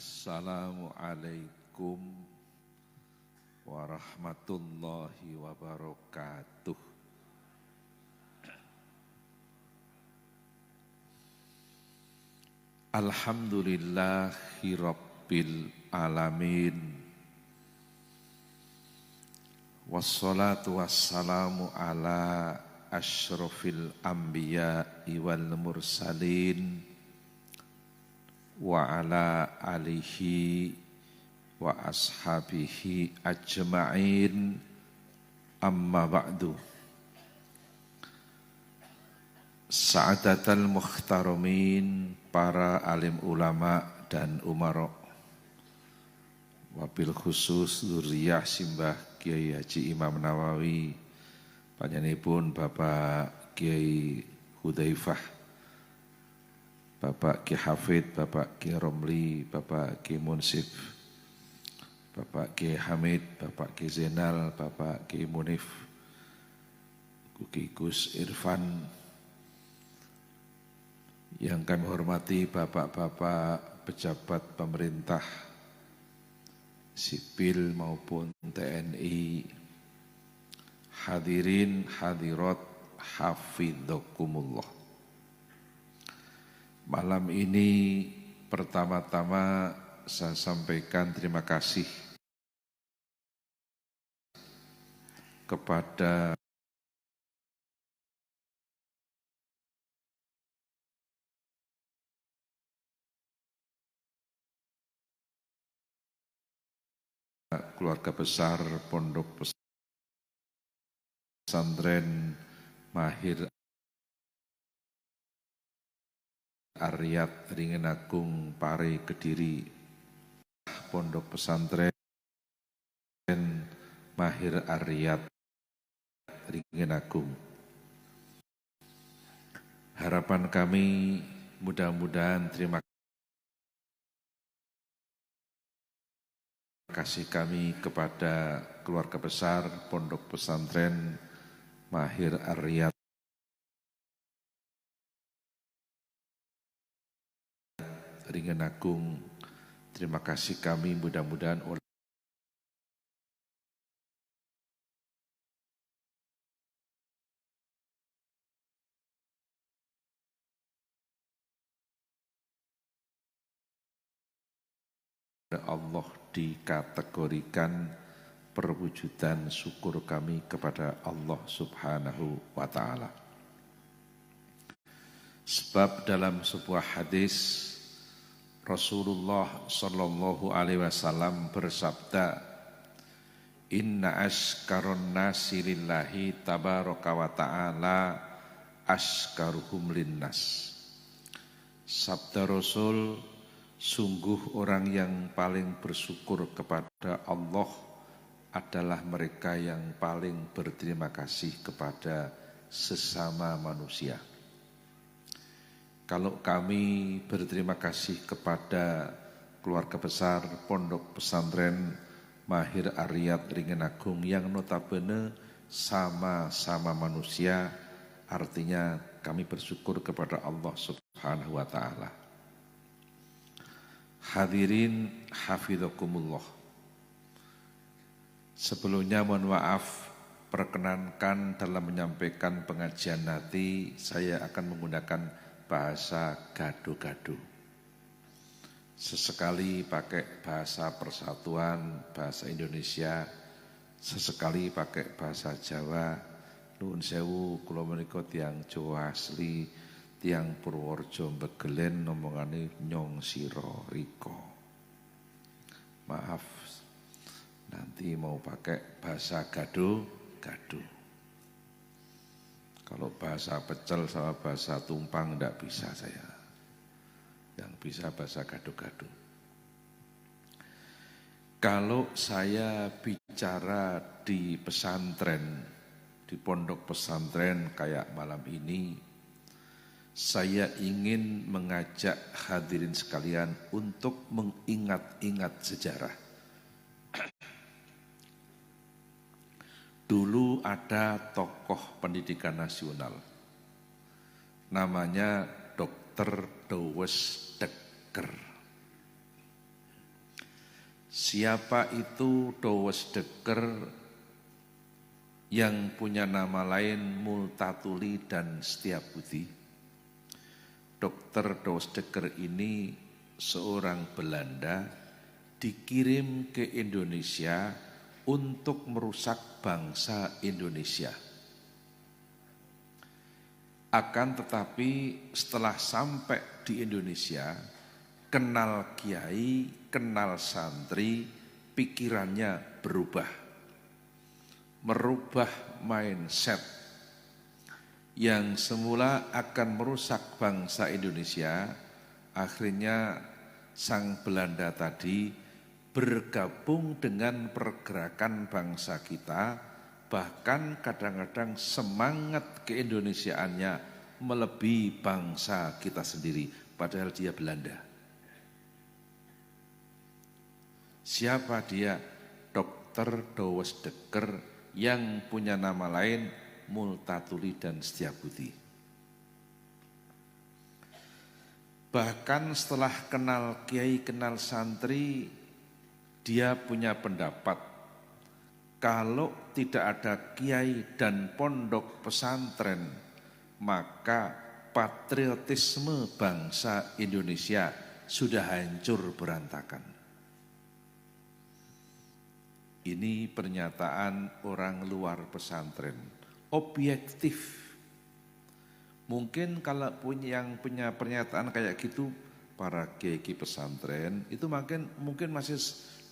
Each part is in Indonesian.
Assalamualaikum warahmatullahi wabarakatuh. Alhamdulillahi rabbil alamin. Wassalatu wassalamu ala asyrafil anbiya'i wal mursalin wa ala alihi wa ashabihi ajma'in, amma ba'du. Sa'adatal muhtaramin, para alim ulama dan umara, wabil khusus zuriyah simbah Kiai Haji Imam Nawawi, panjenenganipun Bapak Kiai Hudzaifah, Bapak Ki Hafid, Bapak Ki Romli, Bapak Ki Munsif, Bapak Ki Hamid, Bapak Ki Zainal, Bapak Ki Munif, Ki Gus Irfan, yang kami hormati bapak-bapak pejabat pemerintah, sipil maupun TNI, hadirin hadirat hafidzakumullah. Malam ini pertama-tama saya sampaikan terima kasih kepada keluarga besar Pondok Pesantren Mahir Aryat Ringin Agung Pare Kediri, Pondok Pesantren Mahir Aryat Ringin Agung. Harapan kami mudah-mudahan terima kasih kami kepada keluarga besar Pondok Pesantren Mahir Aryat Ringin Agung. Terima kasih kami mudah-mudahan oleh Allah dikategorikan perwujudan syukur kami kepada Allah Subhanahu wa ta'ala. Sebab dalam sebuah hadis Rasulullah sallallahu alaihi wasallam bersabda, inna ashkarun nasi lillahi tabaraka wa ta'ala ashkaruhum linnas. Sabda Rasul, sungguh orang yang paling bersyukur kepada Allah adalah mereka yang paling berterima kasih kepada sesama manusia. Kalau kami berterima kasih kepada keluarga besar Pondok Pesantren Mahir Aryat Ringin Agung yang notabene sama-sama manusia, artinya kami bersyukur kepada Allah Subhanahu wa ta'ala. Hadirin hafidzakumullah. Sebelumnya mohon maaf, perkenankan dalam menyampaikan pengajian nanti saya akan menggunakan bahasa gado-gado. Sesekali pakai bahasa persatuan, bahasa Indonesia, sesekali pakai bahasa Jawa. Nuwun sewu, kula menika tiyang Jawa asli, tiyang Purworejo Mbegelen, nomongane nyong sira riko. Maaf, nanti mau pakai bahasa gado-gado. Kalau bahasa pecel sama bahasa tumpang enggak bisa saya. Yang bisa bahasa gado-gado. Kalau saya bicara di pesantren, di pondok pesantren kayak malam ini, saya ingin mengajak hadirin sekalian untuk mengingat-ingat sejarah. Dulu ada tokoh pendidikan nasional, namanya Dr. Dowes Dekker. Siapa itu Dowes Dekker yang punya nama lain Multatuli dan Setiabudi? Dr. Dowes Dekker ini seorang Belanda dikirim ke Indonesia untuk merusak bangsa Indonesia. Akan tetapi setelah sampai di Indonesia, kenal kiai, kenal santri, pikirannya berubah. Merubah mindset yang semula akan merusak bangsa Indonesia, akhirnya sang Belanda tadi bergabung dengan pergerakan bangsa kita, bahkan kadang-kadang semangat keindonesiaannya melebihi bangsa kita sendiri, padahal dia Belanda. Siapa dia? Dr. Dowes Dekker yang punya nama lain Multatuli dan Setiabudi. Bahkan setelah kenal kiai, kenal santri, dia punya pendapat kalau tidak ada kiai dan pondok pesantren, maka patriotisme bangsa Indonesia sudah hancur berantakan. Ini pernyataan orang luar pesantren, objektif. Mungkin kalau yang punya pernyataan kayak gitu, para kiai pesantren itu mungkin masih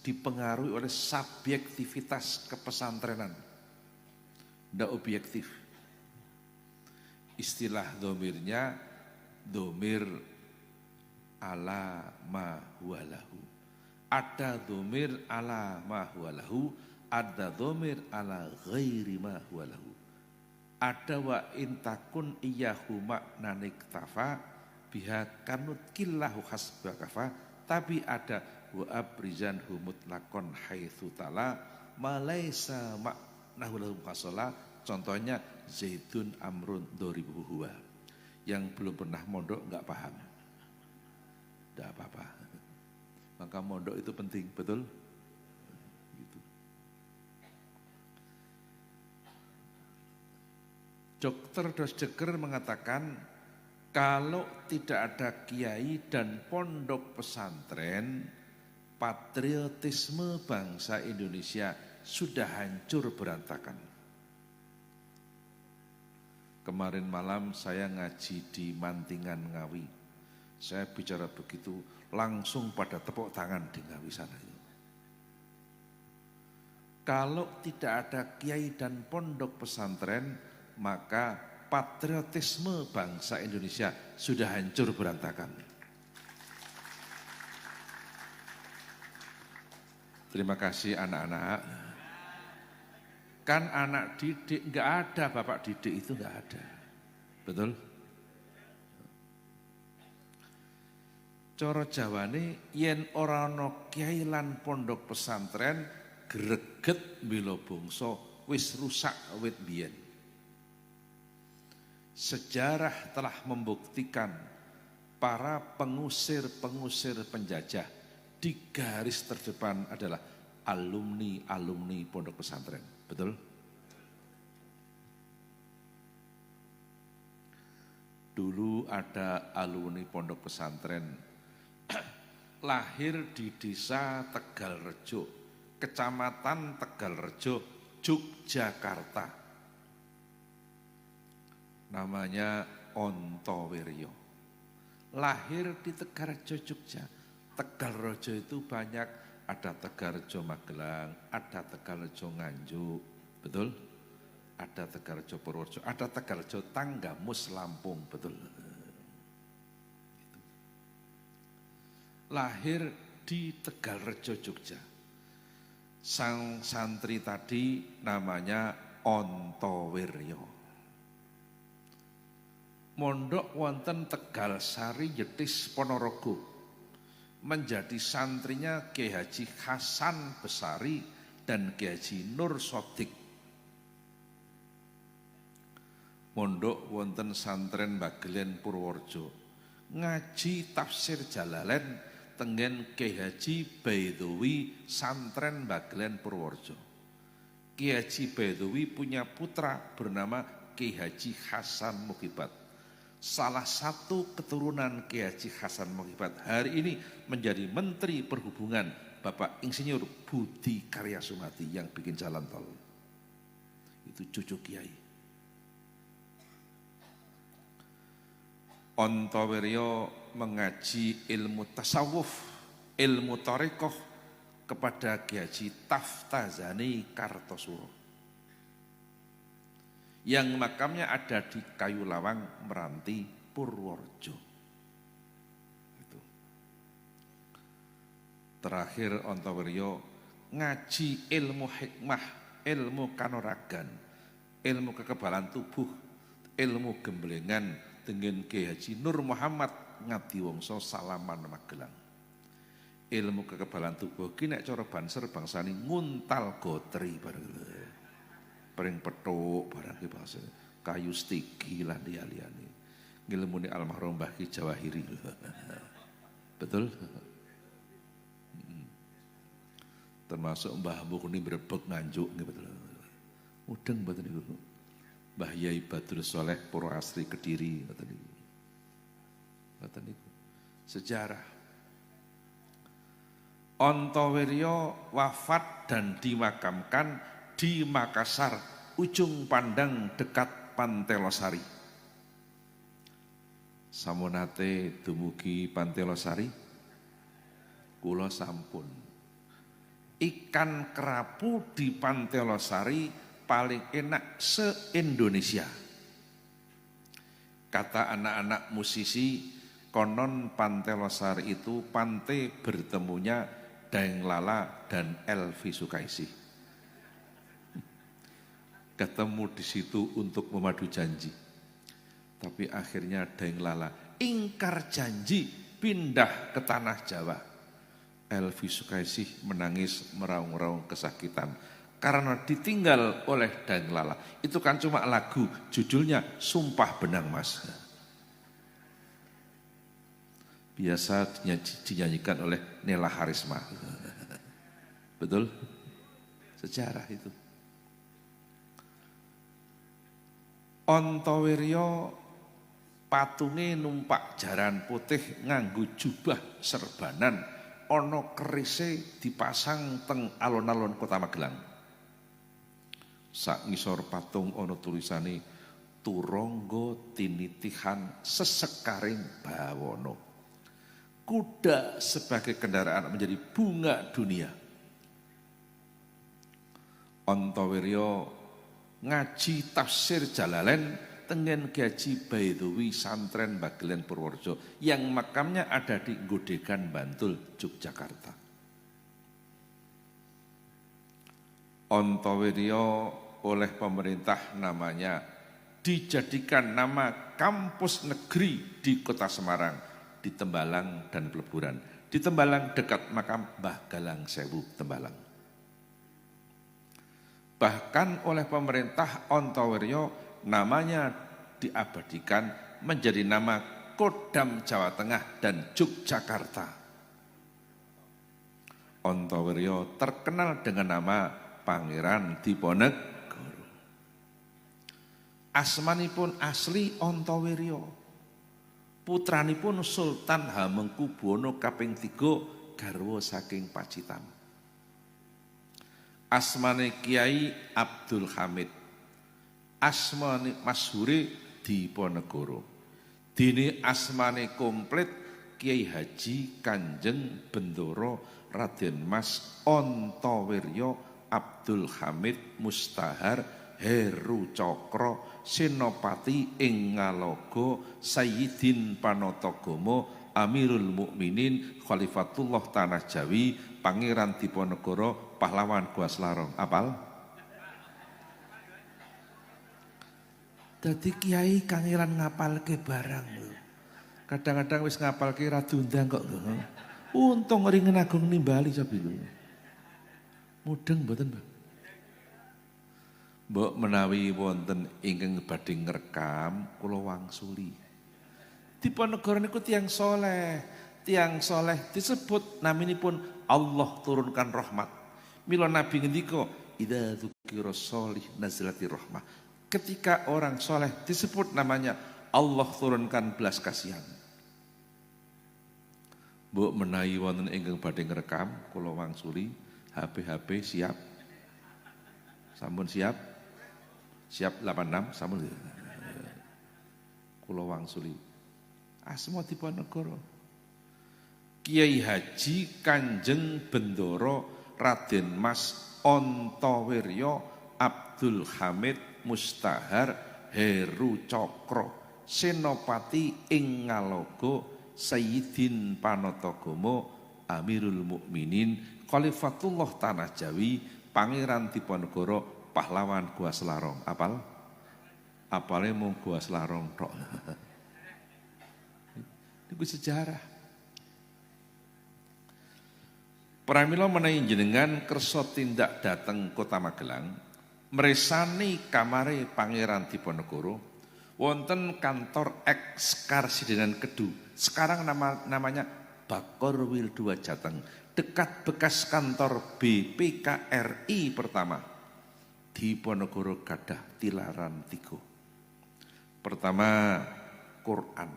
dipengaruhi oleh subjektivitas kepesantrenan, tidak objektif. Istilah domirnya, domir ala ma huwalahu. Ada domir ala ma huwalahu, ada domir ala ghairi ma huwalahu. Ada wa intakun iyahu maknanik tafa biha kanut killahu hasbakafa, tapi ada wa abrizan humut lakon haitsu tala malaisa maknahu lahum qasola. Contohnya Zaidun Amrun Doribu huwa. Yang belum pernah mondok enggak paham, enggak apa-apa. Maka mondok itu penting, betul? Gitu. Dr. Dowes Dekker mengatakan kalau tidak ada kiai dan pondok pesantren, patriotisme bangsa Indonesia sudah hancur berantakan. Kemarin malam saya ngaji di Mantingan Ngawi. Saya bicara begitu, langsung pada tepuk tangan di Ngawi sana. Kalau tidak ada kiai dan pondok pesantren, maka patriotisme bangsa Indonesia sudah hancur berantakan. Terima kasih anak-anak. Kan anak didik, enggak ada bapak didik itu enggak ada. Betul? Coro Jawane yen ora ana kiai lan pondok pesantren greget mbela bangsa wis rusak awit biyen. Sejarah telah membuktikan para pengusir-pengusir penjajah di garis terdepan adalah alumni-alumni pondok pesantren. Betul? Dulu ada alumni pondok pesantren lahir di desa Tegalrejo, kecamatan Tegalrejo, Yogyakarta. Namanya Ontowiryo. Lahir di Tegalrejo, Jogja. Tegalrejo itu banyak, ada Tegalrejo Magelang, ada Tegalrejo Nganjuk, betul? Ada Tegalrejo Purworejo, ada Tegalrejo Tanggamus Lampung, betul? Lahir di Tegalrejo, Jogja. Sang santri tadi namanya Ontowiryo. Mondok wonten Tegalsari Yetis Ponorogo. Menjadi santrinya Kiai Haji Hasan Besari dan Kiai Haji Nur Sodik. Mondok wonten santren Bagelen Purworejo. Ngaji tafsir Jalalain tengen Kiai Haji Baidowi Santren Bagelen Purworejo. Kiai Haji Baidowi punya putra bernama Kiai Haji Hasan Mukibat. Salah satu keturunan Kiai Haji Hasan Mukibat hari ini menjadi Menteri Perhubungan Bapak Insinyur Budi Karya Sumadi yang bikin jalan tol. Itu cucu Kiai. Ontowiryo mengaji ilmu tasawuf, ilmu thariqah kepada Kiai Haji Taftazani Kartosuro yang makamnya ada di Kayu Lawang, Meranti, Purworejo. Itu. Terakhir Ontowiryo ngaji ilmu hikmah, ilmu kanuragan, ilmu kekebalan tubuh, ilmu gemblengan dengan Kiai Haji Nur Muhammad Ngadiwongso Salaman Magelang. Ilmu kekebalan tubuh ki nek cara banser bangsane nguntal gotri bareng. Pering petuk barang ki bangsa. Kayu stigi lan liyane. Ngilmune almarhum Mbah Ki Jawahiri. Betul? Termasuk Mbah Mukni Brebeg Nganjuk nggih betul. Mudeng mboten niku. Mbah Yai Badrul Soleh Purwasri Kediri ngoten niku. Ngoten niku. Sejarah. Ontowiryo wafat dan dimakamkan di Makassar, ujung pandang dekat Pantai Losari. Samonate dumugi Pantai Losari, kula sampun. Ikan kerapu di Pantai Losari paling enak se-Indonesia. Kata anak-anak musisi, konon Pantai Losari itu pantai bertemunya Daeng Lala dan Elvi Sukaisih. Ketemu di situ untuk memadu janji. Tapi akhirnya Daeng Lala ingkar janji pindah ke tanah Jawa. Elvi Sukaisih menangis meraung-raung kesakitan karena ditinggal oleh Daeng Lala. Itu kan cuma lagu, judulnya Sumpah Benang Mas. Biasa dinyanyikan oleh Nela Harisma. Betul? Sejarah itu. Ontowiryo patunge numpak jaran putih nganggo jubah serbanan ana kerise dipasang teng alun-alun Kota Magelang. Sak ngisor patung ana tulisane Turangga tinitihan sesekaring bawana. Kuda sebagai kendaraan menjadi bunga dunia. Ontowiryo ngaji tafsir Jalalain tengen Kiai Haji Baidowi Santren Bagelen Purworejo yang makamnya ada di Godegan Bantul, Yogyakarta. Ontowiryo oleh pemerintah namanya dijadikan nama kampus negeri di Kota Semarang, di Tembalang dan Peleburan. Di Tembalang dekat makam Mbah Galang Sewu Tembalang. Bahkan oleh pemerintah Ontowiryo namanya diabadikan menjadi nama Kodam Jawa Tengah dan Yogyakarta. Ontowiryo terkenal dengan nama Pangeran Diponegoro. Asmanipun asli Ontowiryo. Putranipun Sultan Hamengkubuwono kaping 3 garwa saking Pacitan. Asmane Kiai Abdul Hamid, asmane masyhure Diponegoro. Dene asmane komplit Kiai Haji Kanjeng Bendoro Raden Mas Ontowiryo Abdul Hamid Mustahar Heru Cokro Senopati ing Ngaloga Sayyidin Panatagama Amirul Mukminin Khalifatullah Tanah Jawi Pangeran Diponegoro Pahlawan Gua Selarong. Apal? Dadi kiai kangelan ngapalke barang lho. Kadang-kadang wis ngapalke ra diundang kok lho. Untung ringen agung nimbali sabi lho. Mudeng mboten, Mbak? Mbok menawi wonten ingkang badhe ngrekam kula wangsuli. Diponegoro niku tiyang saleh, tiang soleh disebut naminipun Allah turunkan rahmat. Mila Nabi ngendika, idza dzukira sholih nazalati rahmah. Ketika orang soleh disebut namanya, Allah turunkan belas kasihan. Mbok menawi wonten ingkang badhe ngrekam, kula wangsuli HP siap. Sampun siap? Siap 86 sampun. Kula wangsuli. Asma Diponegoro. Kiai Haji Kanjeng Bendoro Raden Mas Antawirya Abdul Hamid Mustahar Heru Cokro Senopati ing Ngalogo Sayyidin Panatagama Amirul Mukminin Khalifatullah Tanah Jawi Pangeran Diponegoro Pahlawan Gua Selarong. Apale mung Gua Selarong tok. Itu sejarah. Pramila menawi jenengan kersa tindak dhateng Kota Magelang, mresani kamare Pangeran Diponegoro, wonten kantor Ekskarsidenan Kedu. Sekarang namanya Bakor Wildua Jateng, dekat bekas kantor BPKRI pertama. Diponegoro gadah tilaran 3. Pertama Quran,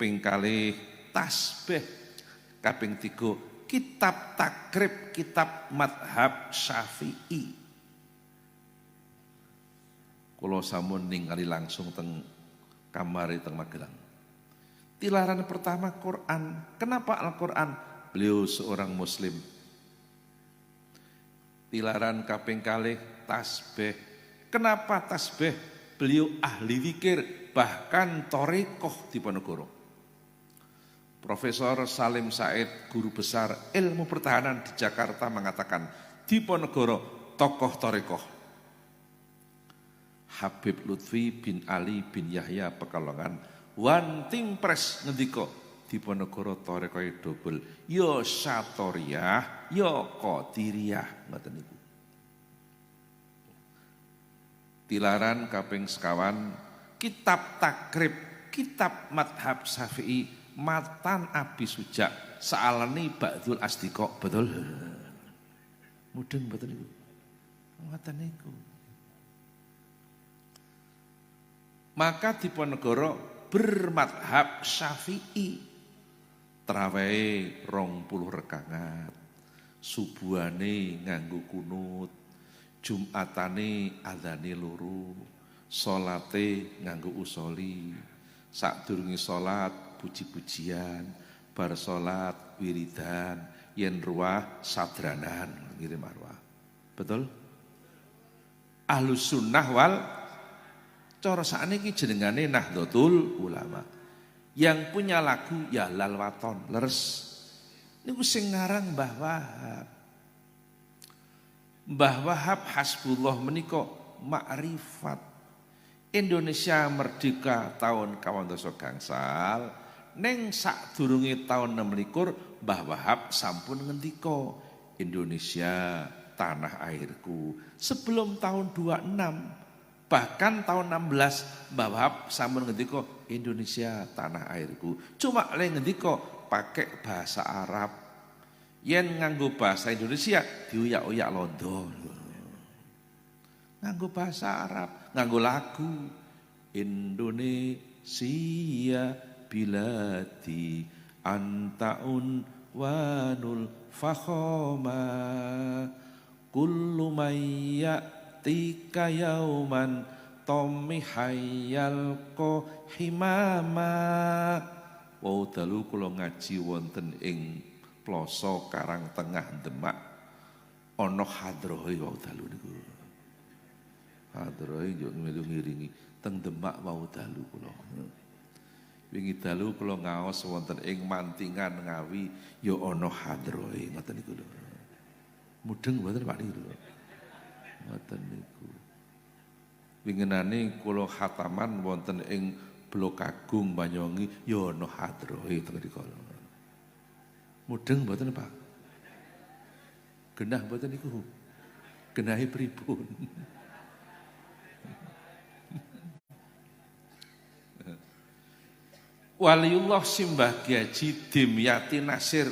ping kalih tasbih, kaping 3 kitab takrib, kitab madhab Syafi'i. Kula sampun ningali langsung teng kamare teng Magelang. Tilaran pertama Quran. Kenapa Al-Quran? Beliau seorang muslim. Tilaran kaping kalih tasbih. Kenapa tasbih? Beliau ahli zikir, bahkan thariqah Diponegoro. Profesor Salim Said, guru besar ilmu pertahanan di Jakarta mengatakan, Diponegoro tokoh thariqah. Habib Lutfi bin Ali bin Yahya Pekalongan, one team press ngendika, Diponegoro thariqah double, ya Satoriyah, ya Qadiriyah, ngoten niku. Tilaran kaping sekawan, kitab takrib, kitab madhab Syafi'i, Matan Abi Suja, sa'alani Ba'dul Asdiqa, betul? Mudeng betul niku. Ngoten niku. Maka Diponegoro bermadhab Syafi'i. Trawehe 20 rekangan. Subuhane nganggo kunut, Jumatane adzane loro, salate nganggo usoli, sadurunge salat puji-pujian, bar salat wiridan, yen ruwah sadranan ngirim arwah. Betul? Ahlus sunnah wal cara sakniki jenengane Nahdlatul Ulama. Yang punya lagu ya Lalwaton, leres. Niku sing ngarang Mbah Wahab. Mbah Wahab hasbullah menika makrifat. Indonesia merdeka tahun 12 gangsal. Neng sadurunge tahun 26 Mbah Wahab sampun ngendika, Indonesia tanah airku. Sebelum tahun 26, bahkan tahun 16 Mbah Wahab sampun ngendika, Indonesia tanah airku. Cuma le ngendika pakai bahasa Arab. Yen nganggo bahasa Indonesia diuyak-uyak londo. Nganggo bahasa Arab, nganggo lagu Indonesia biladi antaun wanul fakhoma kullu mayyatika yauman tommi hayyal himama. Wau dalu kula ngaji wonten ing Ploso Karang Tengah Demak ana hadrohe wau dalu niku. Hadrohe yo melu ngiringi teng Demak wau dalu kula. Wingi dalu kula ngaos wonten ing Mantingan Ngawi ya ana hadrohe ngoten niku lho. Mudeng mboten Pak niku lho. Ngoten niku. Winginane kula khataman wonten ing Blok Agung Banyuwangi ya ana hadrohe teng mriku. Mudeng mboten Pak? Genah mboten niku? Genahe pripun? Waliullah Simbah Haji Dimyati Nasir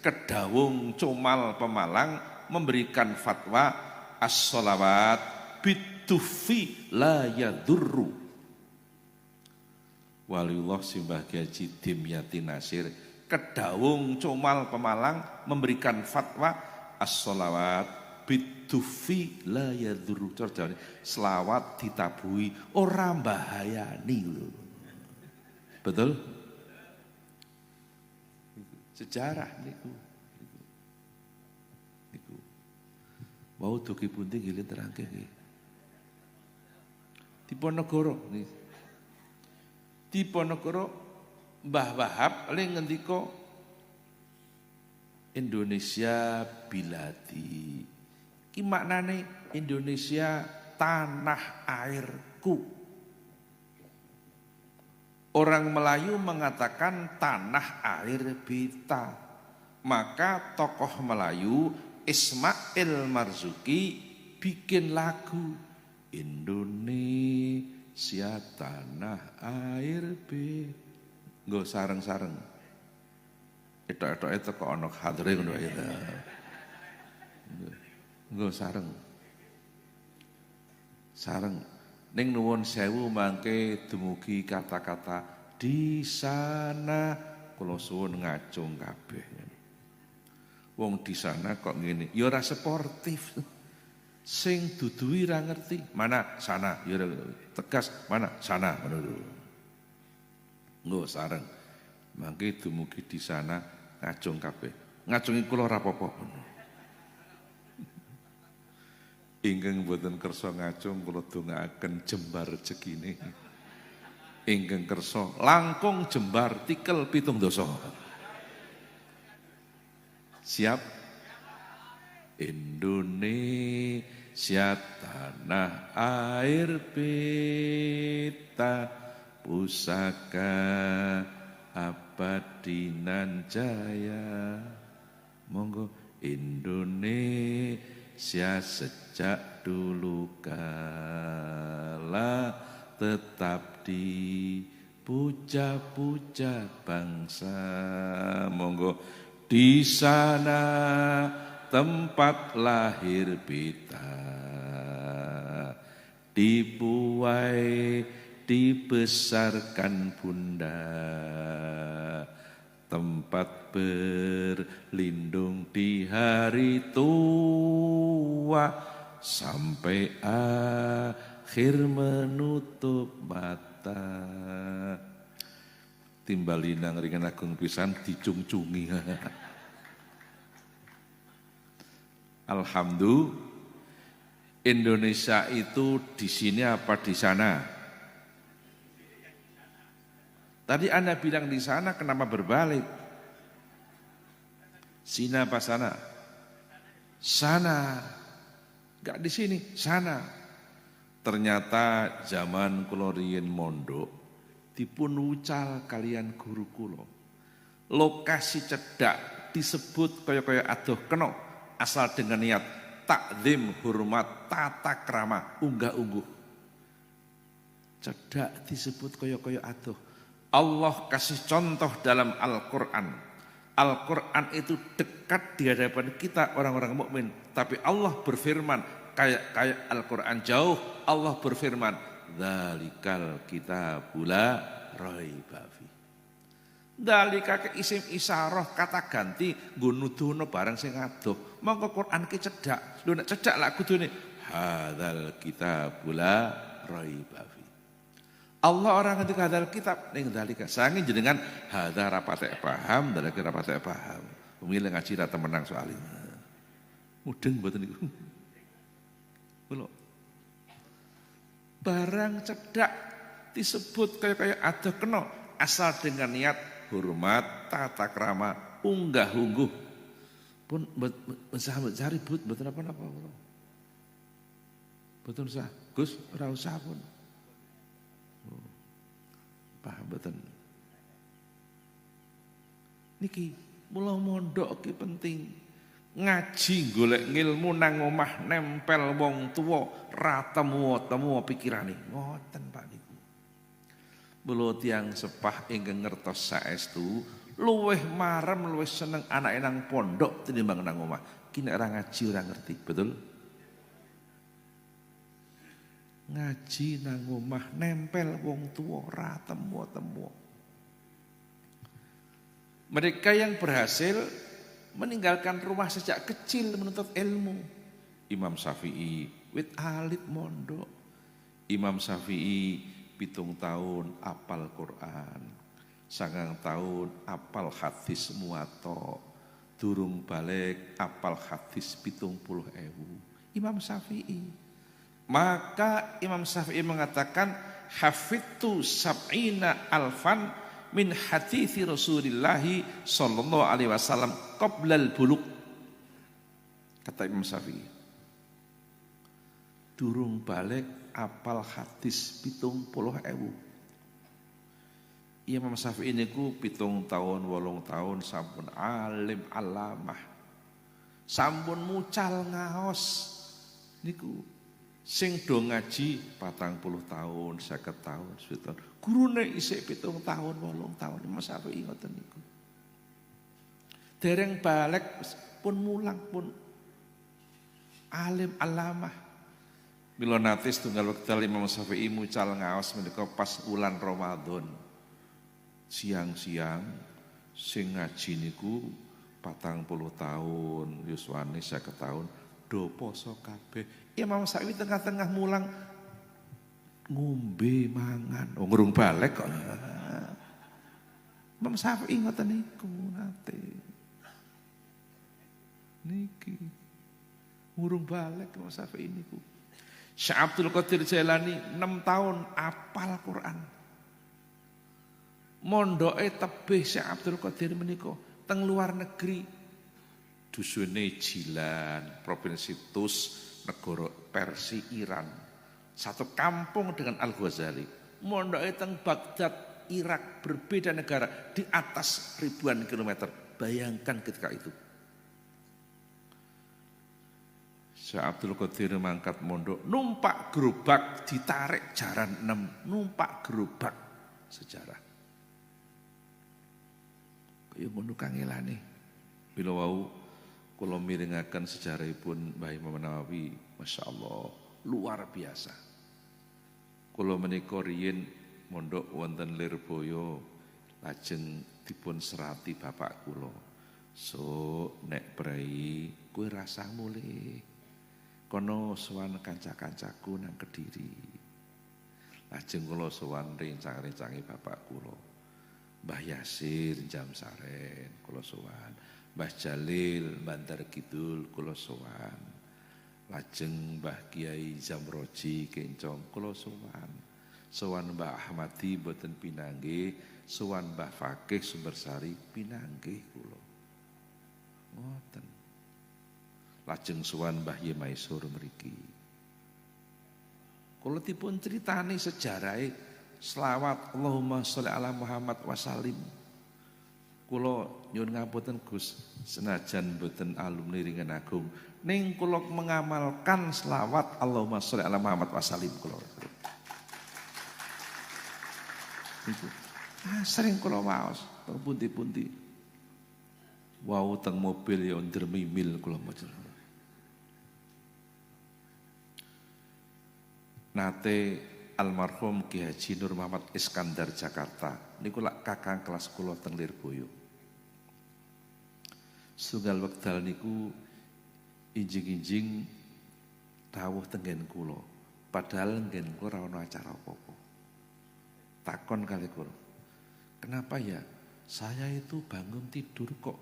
Kedawung Comal Pemalang memberikan fatwa as-sholawat bitufi la yadurru. Waliullah Simbah Haji Dimyati Nasir Kedawung Comal Pemalang memberikan fatwa as-sholawat bitufi la yadurru. Selawat ditabui ora mbahayani. Betul? Sejarah niku. Mau dugi pundi nggih terangke nggih. Diponegoro nggih. Diponegoro Mbah Wahab le ngendika Indonesia biladi. Ki maknane Indonesia tanah airku. Orang Melayu mengatakan tanah air beta. Maka tokoh Melayu Ismail Marzuki bikin lagu Indonesia tanah air beta. Nggo sareng-sareng. Etok-etok itu kok ana hadre ngono ya. Nggo sareng. Sareng. Ning nuwun sewu mangke dumugi kata-kata di sana kula suwun ngacung kabeh. Wong di sana kok ngene, ya ora sportif. Sing dudu ora ngerti, mana sana, ya tegas, mana sana ngono. Nggo sareng. Mangke dumugi di sana ngacung kabeh. Ngacungi kula ora apa-apa. Ingkang boten kersa ngacung kula dongaaken jembar rezekine. Ingkang kersa langkung jembar tikel 7 dosa. Siap? Indonesia tanah air beta pusaka abadi nan jaya. Monggo Indonesia sejak dulu kala tetap dipuja-puja bangsa. Monggo di sana tempat lahir beta, dibuai dibesarkan bunda, tempat berlindung di hari tua sampai akhir menutup mata. Timbalinang ringan agung pisan dicungcungi. Alhamdulillah, Indonesia itu di sini apa di sana? Tadi Anda bilang di sana, kenapa berbalik? Sini apa sana? Sana. Enggak di sini, sana. Ternyata zaman kula riyin mondok dipun wucal kalian guru kula. Lokasi cedak disebut kaya-kaya adoh kena asal dengan niat takzim, hormat, tata krama, unggah-ungguh. Cedak disebut kaya-kaya adoh. Allah kasih contoh dalam Al-Quran. Al-Quran itu dekat di hadapan kita orang-orang mukmin, tapi Allah berfirman kayak Al-Quran jauh. Allah berfirman, "Dzalikal kitabul la raiba fi." Dzalika ke isim isyarah kata ganti nggo nuduhno barang sing adoh. Monggo Quran ki cedak. Lho nek cedak lak kudune hadzal kitabul la raiba fi. Allah orang ketika hadal kitab ning dalika sange jenengan hadza rapatek paham dalika rapatek paham. Pemilih ngaji ra temenang soal ini. Mudeng mboten niku. Kulo. Barang cedak disebut kaya ada kena asal dengan niat hormat, tata krama, unggah-ungguh. Pun sahabat ribut mboten apa-apa. Mboten usah. Gus ora usah pun. Paham betul. Niki mula mondok ki penting. Ngaji golek ngilmu nang omah nempel wong tuwa ra temu-temu pikirane. Ngoten Pak niku. Mula tiyang sepah ingkang ngertos saestu luweh marem luweh seneng anake nang pondok tinimbang nang omah. Ki nek ora ngaji ora ngerti, betul? Ngaji nang omah nempel wong tua ora temu-temu. Mereka yang berhasil meninggalkan rumah sejak kecil menuntut ilmu. Imam Syafi'i wit alit mondok. Imam Syafi'i 7 tahun apal Quran. 9 tahun apal hadis muwatta. Durung balik apal hadis 70.000. Imam Syafi'i. Maka Imam Syafi'i mengatakan hafidtu sab'ina alfan min hadithi Rasulillah sallallahu alaihi wasallam qoblal buluk. Kata Imam Syafi'i. Durung balik apal hadis 70.000. Imam Syafi'i niku 7 tahun 8 tahun sampun alim alamah. Sampun mucal ngaos niku. Sing do ngaji 40 tahun, 50 tahun, 100 tahun. Gurune isih 7 tahun, 8 tahun. Imam Syafi'i ngoten niku. Dereng balik pun mulang pun alim alamah. Mila nate setunggal wekdal Imam Syafi'i mucal ngaos menika pas wulan Ramadan. Siang-siang sing ngaji niku 40 tahun, yuswane 50 tahun, do poso kabeh. Imam Syafi'i tengah-tengah mulang ngombe mangan. Oh ngurung balik kok. Imam Syafi'i ngoten niku nate. Niki ngurung balik Imam Syafi'i niku. Syekh Abdul Qadir Jailani 6 tahun apal Quran. Mondoke tebih Syekh Abdul Qadir menika teng luar negeri. Dusune Jilan, Provinsi Tus, negara Persia Iran. Satu kampung dengan Al-Ghazali. Mondoke teng Baghdad, Irak, berbeda negara di atas ribuan kilometer. Bayangkan ketika itu. Syekh Abdul Qadir mangkat mondok, numpak gerobak ditarik jaran 6, numpak gerobak sejarah. Kaya ngono kangelane. Bila wau kula mirengaken sejarahipun Mbah Imam Nawawi, masyaallah luar biasa. Kula menika riyin mondok wonten Lirboyo, lajeng dipun serati bapak kula. So nek brai kowe rasa mulih kono sowan kanca-kancaku nang Kediri. Lajeng kula sowan rencang-rencange bapak kula. Mbah Yasir Jam Saren kula sowan. Mbah Jalil Bantar Kidul kula sowan. Lajeng Mbah Kiai Zamroji Kencong kula sowan. Sowan Mbah Ahmadi boten pinanggih, sowan Mbah Fakih Sumbersari pinanggih kula. Ngoten. Lajeng sowan Mbah Ye Maisur mriki. Kula dipun critani sejarahe selawat Allahumma sholli ala Muhammad wasallim. Kula nyuwun ngapunten Gus, senajan mboten alumni Ringan Agung, ning kula mengamalkan selawat Allahumma sholli ala Muhammad wasallim kula. Niku. Sering kula waos teng pundi-pundi. Wau teng mobil ya ndremimil kula maca. Nate almarhum Ki Haji Nur Muhammad Iskandar Jakarta niku lak kakang kelas kula teng Lirboyo. Setunggal wekdal niku injing-injing rawuh tenggen kula. Padahal nggen kula ora ana acara apa-apa. Takon kali kula. Kenapa ya? Saya itu bangun tidur kok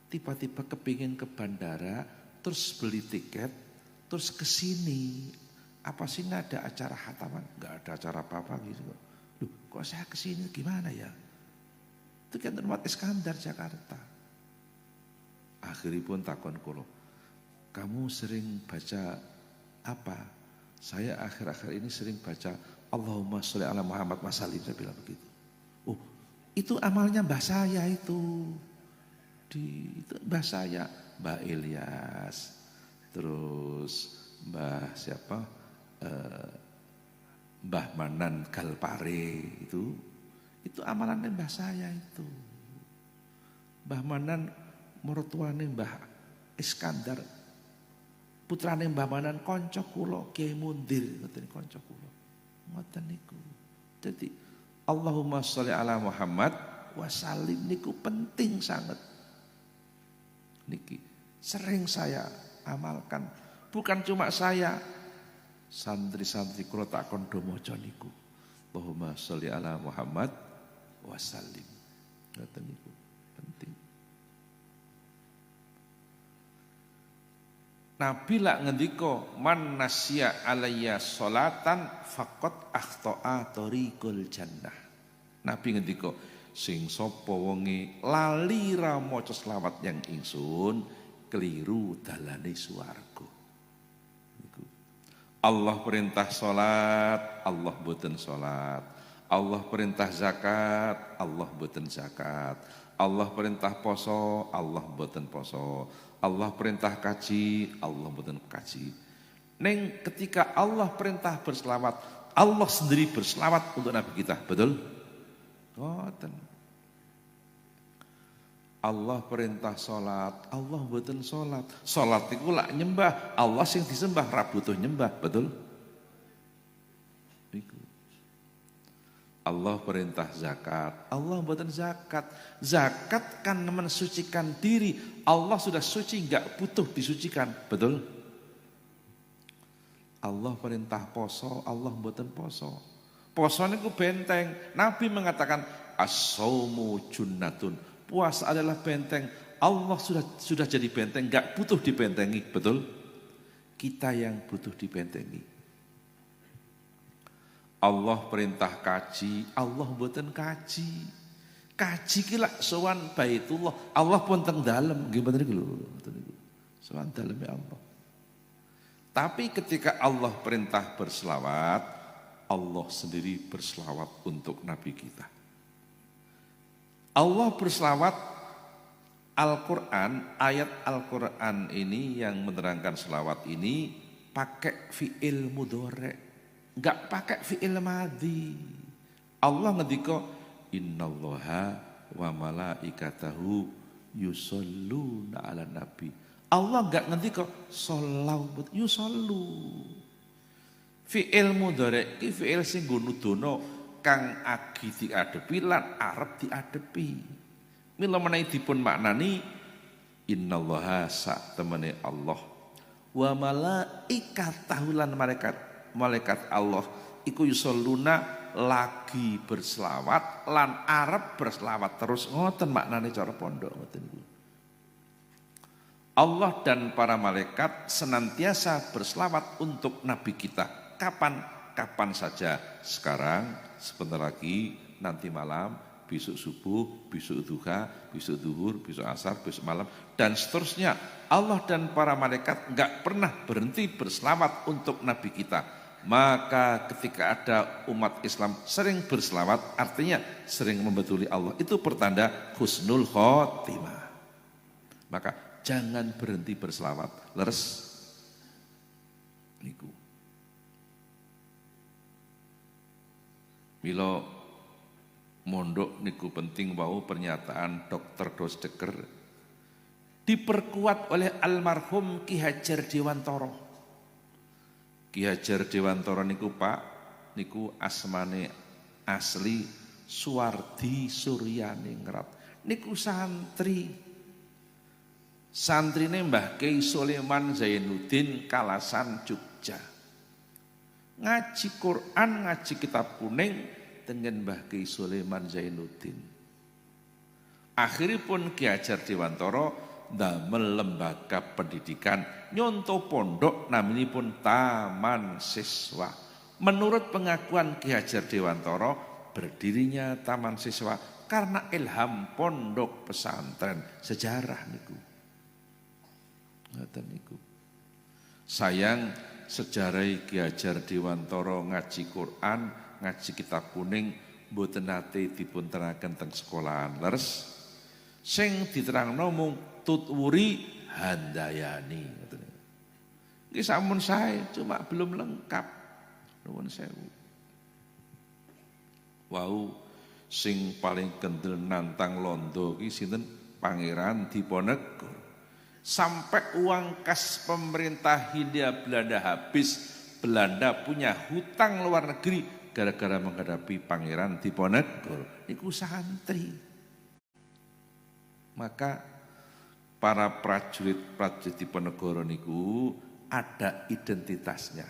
tiba-tiba kepingin ke bandara, terus beli tiket, terus ke sini. Apa sih ada acara khataman? Enggak ada acara apa-apa gitu kok. Loh, kok saya ke sini gimana ya? Itu kan Muhammad Iskandar Jakarta. Akhiripun takon kula. Kamu sering baca apa? Saya akhir-akhir ini sering baca Allahumma sholli ala Muhammad wasallim, saya bilang begitu. Oh, itu amalnya mbah saya itu. Itu mbah saya, Mbah Ilyas. Terus Mbah siapa? Mbah Manan Galpare itu Itu amalannya mbah saya itu. Mbah Manan mertuane Mbah Iskandar. Putrane Mbah Manan kanca kula Kiai Mundir ngoten kanca kula. Ngoten niku. Jadi Allahumma sholli ala Muhammad wa sallim niku penting sangat. Niki sering saya amalkan. Bukan cuma saya. Santri-santri kula tak kondo maca niku. Allahumma sholli ala Muhammad wa sallim. Ngoten niku penting. Nabi lak ngendika man nasya alayya sholatan faqad akhta'a tariqul jannah. Nabi ngendika sing sapa wonge lali ra maca selawat yang ingsun keliru dalane swarga. Niku. Allah perintah salat, Allah boten salat. Allah perintah zakat, Allah boten zakat. Allah perintah poso, Allah boten poso. Allah perintah kaji, Allah boten kaji. Neng ketika Allah perintah berselawat, Allah sendiri berselawat untuk Nabi kita, betul? Ngoten. Allah perintah salat, Allah boten salat. Salat iku lak nyembah, Allah sing disembah ra butuh nyembah, betul? Iku. Allah perintah zakat, Allah buatan zakat. Zakat kan mensucikan diri. Allah sudah suci, enggak butuh disucikan, betul? Allah perintah poso, Allah buatan poso. Poso niku benteng. Nabi mengatakan as-saumu junnatun. Puasa adalah benteng. Allah sudah jadi benteng, enggak butuh dibentengi, betul? Kita yang butuh dibentengi. Allah perintah kaji, Allah mboten kaji. Kaji ki lak sowan Baitullah, Allah pun teng dalem, nggih mboten niku lho, mboten niku. Sowan daleme Allah. Tapi ketika Allah perintah berselawat, Allah sendiri berselawat untuk Nabi kita. Allah berselawat Al-Quran, ayat Al-Quran ini yang menerangkan selawat ini pakai fi'il mudhari'. Enggak pakai fi'il madhi. Allah ngendika innallaha wa malaikatahu yusholluna 'alan nabi. Allah enggak ngendika shollau yusollu. Fi'il mudhari' iki fi'il sing nggo nudono kang agi diadepi lan arep diadepi. Mila menawi dipun maknani innallaha sak temene Allah wa malaikatahu lan malaikat Allah iku yusholluna lagi berselawat lan arep berselawat terus ngoten maknane cara pondok ngoten niku. Allah dan para malaikat senantiasa berselawat untuk nabi kita. Kapan saja. Sekarang, sebentar lagi, nanti malam, besok subuh, besok duha, besok duhur, besok asar, besok malam dan seterusnya. Allah dan para malaikat enggak pernah berhenti berselawat untuk nabi kita. Maka ketika ada umat Islam sering berselawat, artinya sering membetuli Allah. Itu pertanda husnul khotimah. Maka jangan berhenti berselawat. Leres niku. Milo mondok niku penting wau pernyataan Dr. Dosdeker diperkuat oleh almarhum Ki Hajar Dewantara. Ki Hajar Dewantara niku Pak, niku asmane asli Suwardi Suryaningrat. Niku santri. Santrine Mbah Kiai Sulaiman Zainuddin Kalasan Jogja. Ngaji Quran, ngaji kitab kuning dengan Mbah Kiai Sulaiman Zainuddin. Akhiripun Ki Hajar Dewantara ndamel lembaga pendidikan nyonto pondok naminipun Taman Siswa. Menurut pengakuan Ki Hajar Dewantara, berdirinya Taman Siswa karena ilham pondok pesantren sejarah niku. Ngoten niku. Sayang sejarah Ki Hajar Dewantara ngaji Quran, ngaji kitab kuning mboten nate dipunteraken teng sekolahan. Leres sing diterangno mung Tutwuri Handayani. Ini sampun saya, cuma belum lengkap. Nuwun sewu. Wau Sing paling kendel nantang londo ki sinten? Pangeran Diponegoro. Sampai uang kas pemerintah Hindia Belanda habis, Belanda punya hutang luar negeri gara-gara menghadapi Pangeran Diponegoro. Niku santri. Maka para prajurit Diponegoro niku ada identitasnya.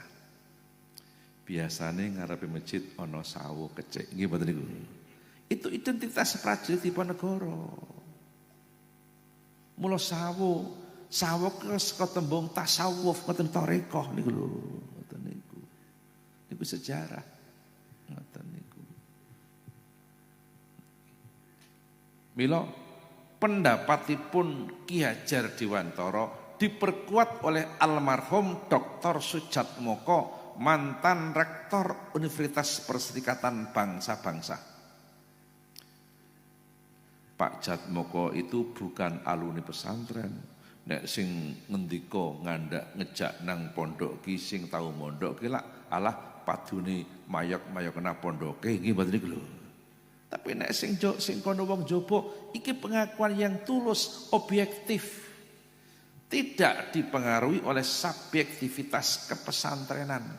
Biasanya ngarepe masjid ana sawo kecik. Nggih mboten niku. Itu identitas prajurit Diponegoro. Mula sawo saka tembung tasawuf ngoten tarekah niku lho, ngoten niku. Niku sejarah. Ngoten niku. Mila pendapatipun Ki Hajar Dewantara diperkuat oleh almarhum Dr. Sujatmoko, mantan rektor Universitas Perserikatan Bangsa-Bangsa. Pak Jatmoko itu bukan alumni pesantren. Nek sing ngendika ngandak ngejak nang pondok ki sing tau mondok ki lak alah padune mayok-mayok nang pondoke nggih mboten niku lho. Tapi nek sing kono wong jopo iki pengakuan yang tulus, objektif. Tidak dipengaruhi oleh subjektivitas kepesantrenan.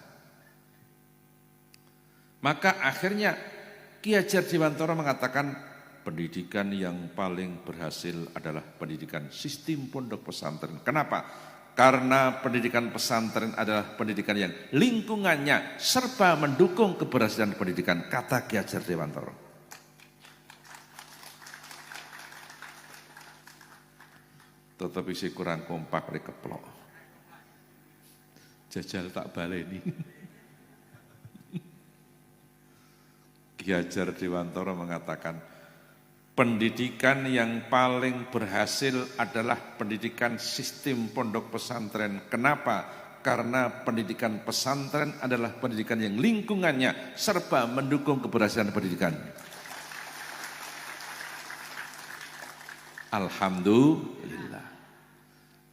Maka akhirnya Ki Hajar Dewantara mengatakan pendidikan yang paling berhasil adalah pendidikan sistem pondok pesantren. Kenapa? Karena pendidikan pesantren adalah pendidikan yang lingkungannya serba mendukung keberhasilan pendidikan, kata Ki Hajar Dewantara. Tetapi si kurang kompak di keplok. Jajal tak baleni. Ki Hajar Dewantara mengatakan pendidikan yang paling berhasil adalah pendidikan sistem pondok pesantren. Kenapa? Karena pendidikan pesantren adalah pendidikan yang lingkungannya serba mendukung keberhasilan pendidikan. Alhamdulillah.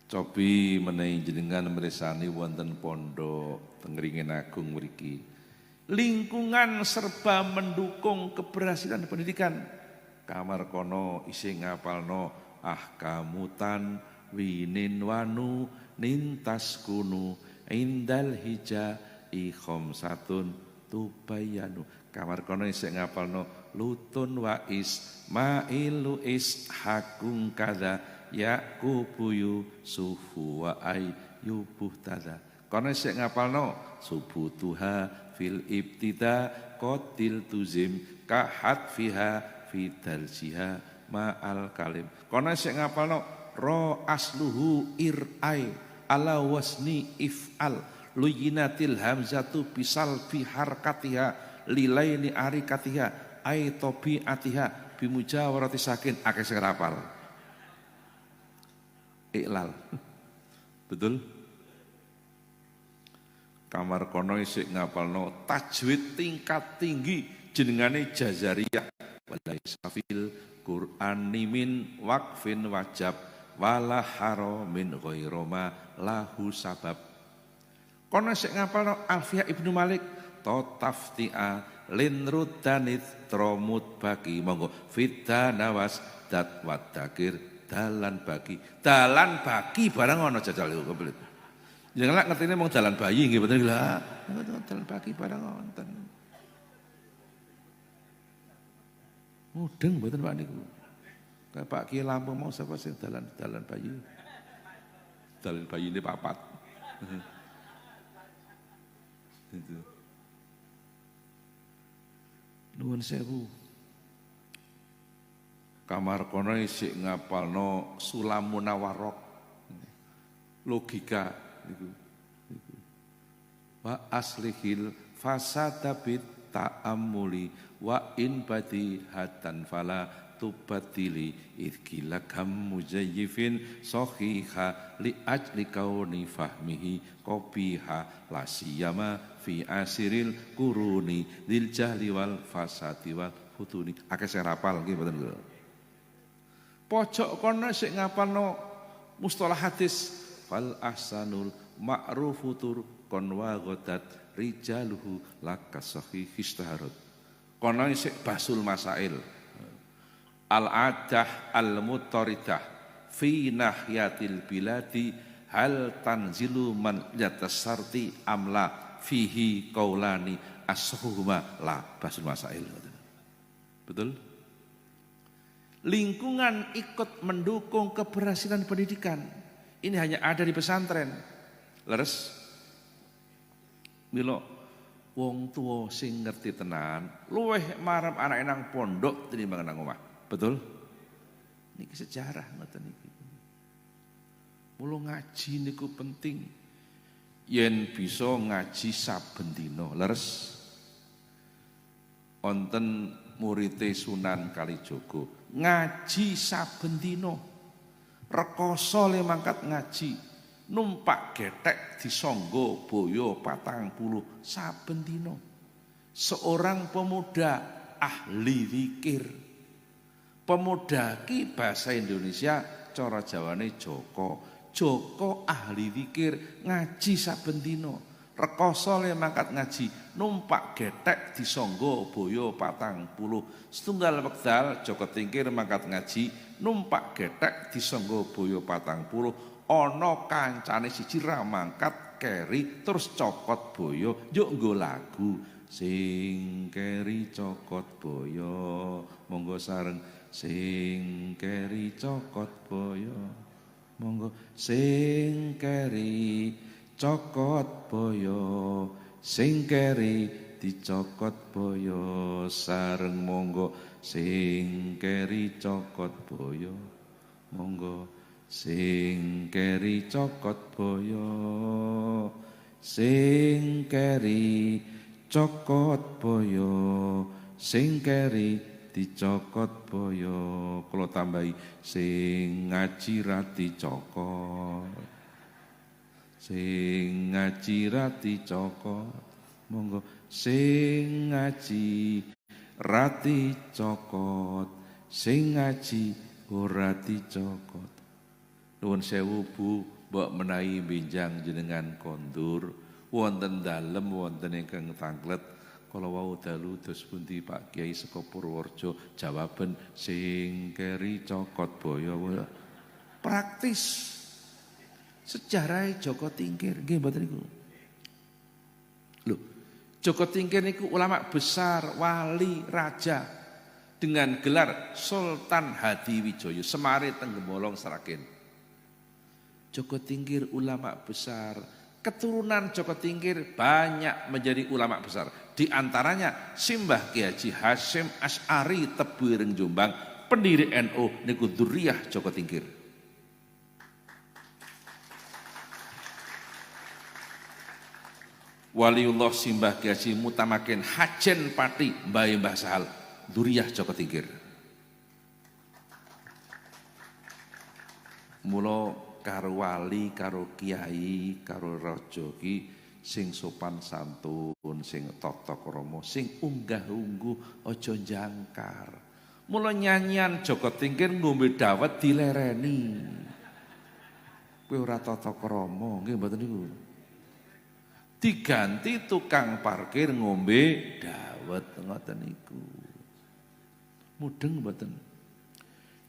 Cobi menawi jenengan mirsani wonten pondok Tengringin Agung mriki. Lingkungan serba mendukung keberhasilan pendidikan. Kamar kono isi ngapalno ahkamutan winin wanu nintas kunu indal hija ikhom satun tubayanu. Kamar kono isi ngapalno lutun wais ma'ilu is hakung kada yakubuyu sufu wa ayyubuh tada. Kono isi ngapalno subutuha fil ibtida kotil tuzim kahat fiha fidal jiha ma'al kalim. Kono sing ngapalno ro asluhu ir'ai ala wasni if'al luyinatil hamzatu bisal fi harkatiha lilaini arikatiha ai tobi atiha bimujawarati sakin akeh sing rapal. Iqlal. Betul? Kamar kono sing ngapalno tajwid tingkat tinggi jenengane Jazariyah. Walaisafil Qur'ani min waqfin wajab wala haramin ghairoma lahu sabab. Kono sik ngapalno Alfiyah Ibnu Malik to tafti'a linrudanit tromut bagi monggo fitanawas dat wadakir dalan bagi barang ana jajal iku kebelet. Jeneng lak ngertine mong dalan bayi nggih bener lha. Dalan bagi barang wonten. Mudeng mboten Pak niku. Kayak Pak Kiai Lampung mau sapa sing dalan bayi. Dalan bayi ini papat. Itu. Nuwun sewu. Kamar kono isih ngapalno Sulamun Nawarok. Logika niku. Wa aslihil fasadabit ta'ammuli wa in badi hatan fala tubatili idkila kam mujayyifin sahiha li ajli kauni fahmihi qabiha la siyama fi asiril kuruni dil jahli wal fasati wal futuni. Akeh sing rapal nggih mboten lho. Pojok kono sik ngapalno mustalah hadis fal ahsanul ma'rufutur kon wa ghadat rijaluhu lakas sahih istaharat. Kono isik basul masail. Al-adah al-mutaridah fi nahyatil biladi hal tanzilu man yatasarti amla fihi qaulani as-suhuma la basul masail. Betul? Lingkungan ikut mendukung keberhasilan pendidikan. Ini hanya ada di pesantren. Leres milo wong tua sing ngerti tenan luweh marem anak nang pondok tinimbang nang omah. Betul? Niki sejarah ngoten niki. Mula ngaji niku penting. Yen bisa ngaji saben dina. Leres. Wonten murite Sunan Kalijaga ngaji saben dina. Rekoso le mangkat ngaji. Numpak getek disangga boyo 40 saben dina. Seorang pemuda ahli zikir. Pemuda ki bahasa Indonesia cara Jawane Joko. Joko ahli zikir ngaji saben dina. Rekoso le mangkat ngaji, numpak getek disangga boyo 40. Setunggal wekdal Joko Tingkir mangkat ngaji, numpak getek disangga boyo 40. Ana kancane siji ra mangkat keri terus cokot boyo, yuk nggo lagu sing keri cokot boyo. Monggo sareng sing keri cokot boyo, monggo sing keri cokot boyo, sing keri dicokot boyo sareng monggo sing keri cokot boyo, monggo sing keri cokot boyo, sing keri cokot boyo, sing keri dicokot boyo. Kalau tambahi sing ngaji ra dicokot, sing ngaji ra dicokot, monggo sing ngaji ra dicokot, sing ngaji ora dicokot. Nuwun sewu Bu, mbok menawi benjang jenengan kondur wonten dalem wonten ingkang tanglet. Kalau wau dalu dos pundi Pak Kiai saka Purworejo jawaban sing keri cokot boyo. Praktis. Sejarah Joko Tingkir nggih mboten niku. Lho, Joko Tingkir niku ulama besar, wali, raja dengan gelar Sultan Hadiwijaya, Semare teng Gemolong Sragen. Joko Tingkir ulama besar. Keturunan Joko Tingkir banyak menjadi ulama besar. Di antaranya Simbah Ki Haji Hasyim Asy'ari Tebuireng Jombang, pendiri NU niku dzurriyyah Joko Tingkir. Waliullah Simbah Ki Haji Mutamakin Hajen Pati Mbae Mbah Sahal, dzurriyyah Joko Tingkir. Mula karo wali, karo kiai, karo raja ki sing sopan santun, sing tata krama, sing unggah-ungguh, aja jangkar. Mula nyanyian Joko Tingkir ngombe dawet dilereni. Kowe ora tata krama, nggih mboten niku. Diganti tukang parkir ngombe dawet ngoten niku. Mudeng mboten.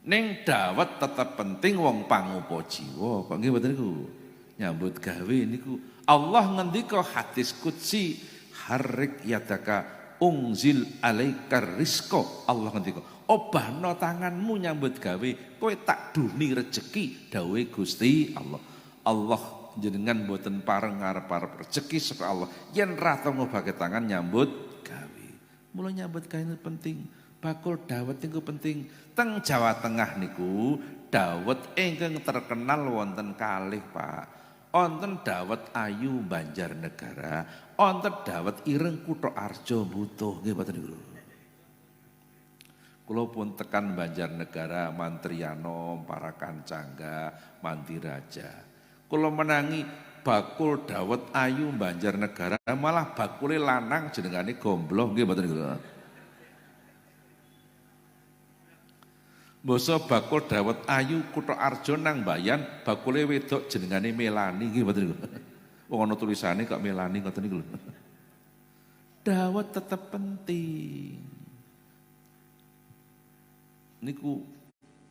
Ning dawet tetep penting wong pangupa jiwa. Kok nggih mboten niku? Nyambut gawe niku Allah ngendika hadis qudsi harrik yadaka ungzil alaikar rizqa. Allah ngendika obahno tanganmu nyambut gawe kowe tak duni rejeki dawuhe Gusti Allah. Allah jenengan mboten pareng ngarep-arep rejeki saka Allah yen ra ngobahke tangan nyambut gawe. Mula nyambut gawe penting. Bakul dawet niku penting. Teng Jawa Tengah niku dawet ingkang terkenal wonten kalih Pak. Wonten dawet ayu Banjarnegara, wonten dawet ireng Kutha Arja Butuh nggih mboten niku. Kula pun tekan Banjarnegara, Mantriano, Parakan Cangga, Mandiraja. Kula menangi bakul dawet ayu Banjarnegara malah bakule lanang jenengane Gombloh nggih mboten niku. Mbasa bakul dawet ayu Kutha Arja nang Bayan bakule wedok jenengane Melani nggih mboten niku. Wong ana tulisane kok Melani ngoten niku lho. Dawet tetep penting. niku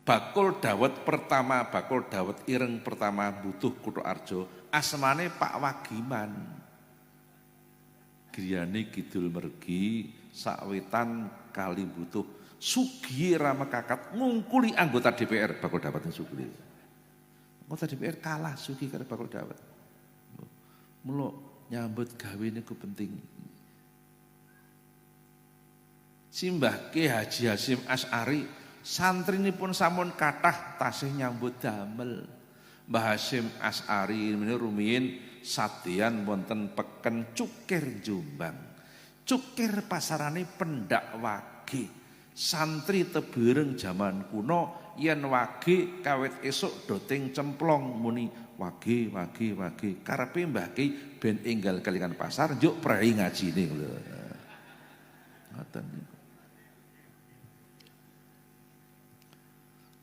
bakul dawet pertama, bakul dawet ireng pertama butuh Kuto Arjo, asmane Pak Wagiman. Griyane kidul mergi, sawetan kali butuh, sugih rama kakat ngungkuli anggota DPR bakul dawet sugih. Anggota DPR kalah sugih karo bakul dawet. Mula nyambut gawe niku penting. Simbah Ki Haji Hasyim Asy'ari santrinipun sampun kathah tasih nyambut damel. Mbah Hasyim Asy'ari menika rumiyin sadéan wonten peken Cukir Jombang. Cukir pasarane pendak wage. Santri Tebereng jaman kuno yen wage kawit esuk doting cemplong muni wage karepe Mbah Ki ben enggal kalikan pasar njuk prei ngajine lho. Ngoten.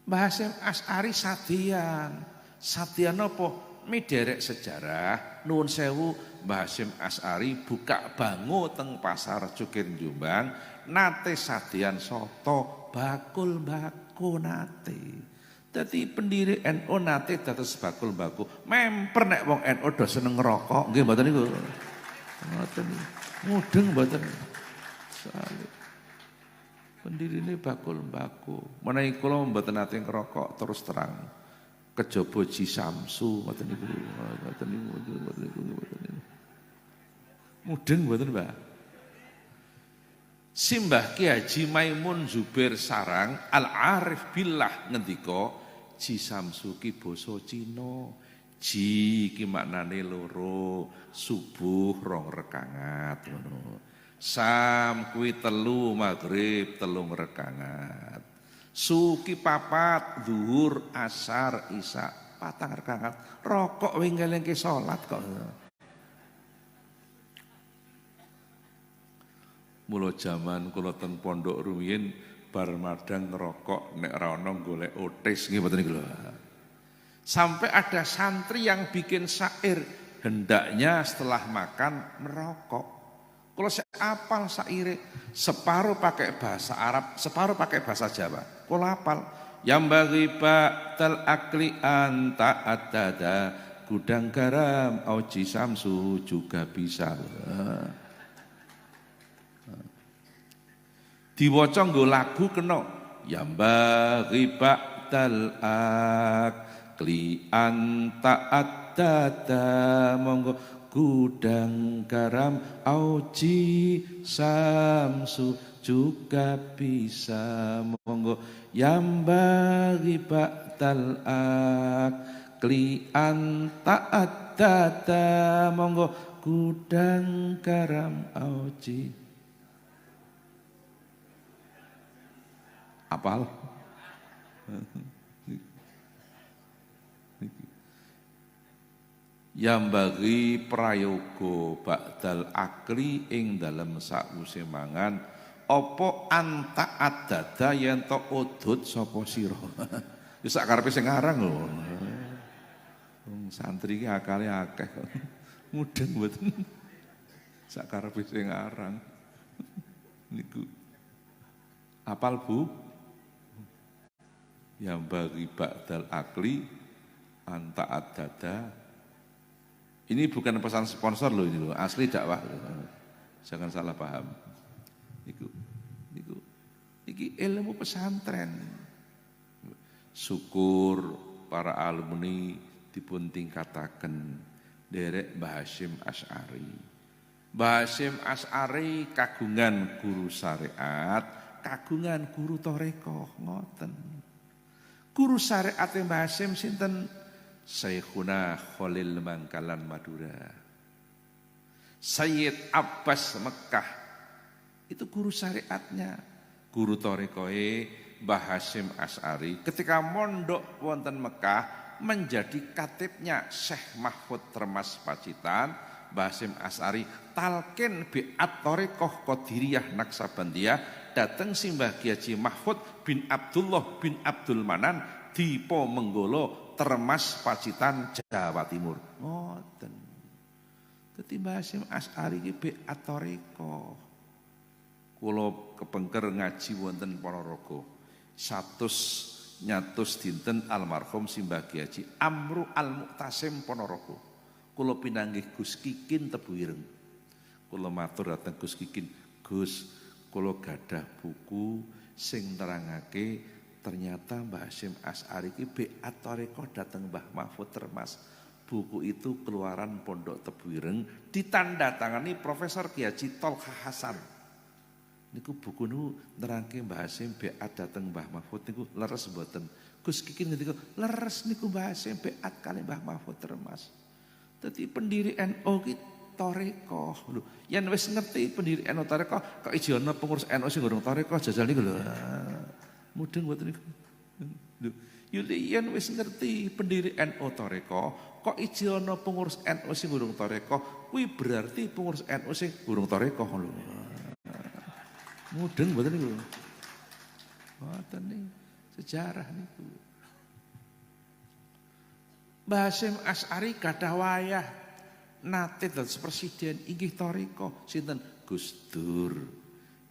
Mbah Hasyim Asy'ari sadéan apa? Miderek sejarah nuwun sewu Mbah Hasyim Asy'ari buka bangu teng pasar Cukir Jombang nate sadéan soto bakul mbako nate. Dadi pendiri NU nate dados bakul mbako. Memper nek wong NU do seneng ngerokok nggih mboten niku. Mboten. Mudeng mboten. Salih. Pendirine bakul mbako. Menawi kula mboten nate ngerokok terus terang. Kejaba Ji Samsu ngoten niku. Ngoten niku. Mudeng mboten, Mbak? Simbah Ki Haji Maimun Zubair Sarang Al-Arif Billah ngendika Ji Samsu ki basa Cina. Ji ki maknane loro, subuh rong rekangat ngono. Sam kuwi telu maghrib telung rekangat. Suki papat zuhur asar isya patang rekangat. Rokok wengelengke salat kok. Mula jaman kula teng pondok rumiyin bar madang ngerokok nek ora ana golek otis nggih mboten niku lho. Sampai ada santri yang bikin syair hendaknya setelah makan merokok. Kalau saya apal syair separuh pakai bahasa Arab, separuh pakai bahasa Jawa. Kalau apal yang bagi ba'tal akli anta adada gudang garam Auji Samsu juga bisa. Diwaca nggo lagu kena yang bagi ba'tal akli anta adada monggo gudang garam Auji Samsu juga bisa monggo yang bagi ba'tal akli anta adada monggo gudang garam Auji. Apal? Yang bagi prayoga ba'dal akli ing dalem sakwise mangan apa anta adada yen to udut sapa sira. Wis sak karepe sing aran lho. Wong santri iki akale akeh kok. Mudeng mboten. Sak karepe sing aran. Niku. Apal Bu? Yang bagi ba'dal akli anta adada. Ini bukan pesan sponsor loh ini loh, asli dakwah. Jangan salah paham. Iki ilmu pesantren. Syukur para alumni dipun tingkataken derek Mbah Hasyim Asy'ari. Mbah Hasyim Asy'ari kagungan guru syariat, kagungan guru thariqah ngoten. Guru syariat Mbah Hasyim sinten? Syekhuna Khalil Bangkalan Madura, Sayyid Abbas Mekah, itu guru syariatnya. Guru thariqahe Mbah Hasyim Asy'ari ketika mondok wonten Mekah menjadi katibnya Syekh Mahfud Termas Pacitan. Mbah Hasyim Asy'ari talqin bi'at thariqah Qadiriyah Naksabandiyah dateng simbah Ki Haji Mahfud bin Abdullah bin Abdul Manan Dipo Menggolo Termas Pacitan Jawa Timur. Ngoten. Dadi Mbah Hasyim Asy'ari iki bi'at thariqah. Kula kepengker ngaji wonten Ponorogo. nyatus dinten almarhum Simbah Kyai Haji Amru Al-Muqtasim Ponorogo. Kula pinanggih Gus Kikin Tebu Ireng. Kula matur dhateng Gus Kikin, Gus, kula gadah buku sing nerangake ternyata Mbah Hasyim Asy'ari iki biat thariqah dhateng Mbah Mahfud Termas. Buku itu keluaran Pondok Tebu Ireng, ditandatangani Profesor Kyai Haji Tolha Hasan. Niku buku niku nerangke Mbah Hasyim biat dhateng Mbah Mahfud niku leres mboten. Gus Kikin ngendika, leres niku Mbah Hasyim biat kali Mbah Mahfud Termas. Dadi pendiri NU ki thariqah lho. Yen wis ngerti pendiri NU thariqah, kok ijo ana pengurus NU sing urung thariqah jajal niku lho. Mudeng mboten niku. Lho, yen wis ngerti pendiri NU thariqah, kok ijo ana pengurus NU sing urung thariqah, kuwi berarti pengurus NU sing urung thariqah lho. Mudeng mboten niku. Mboten niku sejarah niku. Mbah Hasyim Asy'ari gadah wayah nate dados presiden inggih thariqah sinten Gus Dur.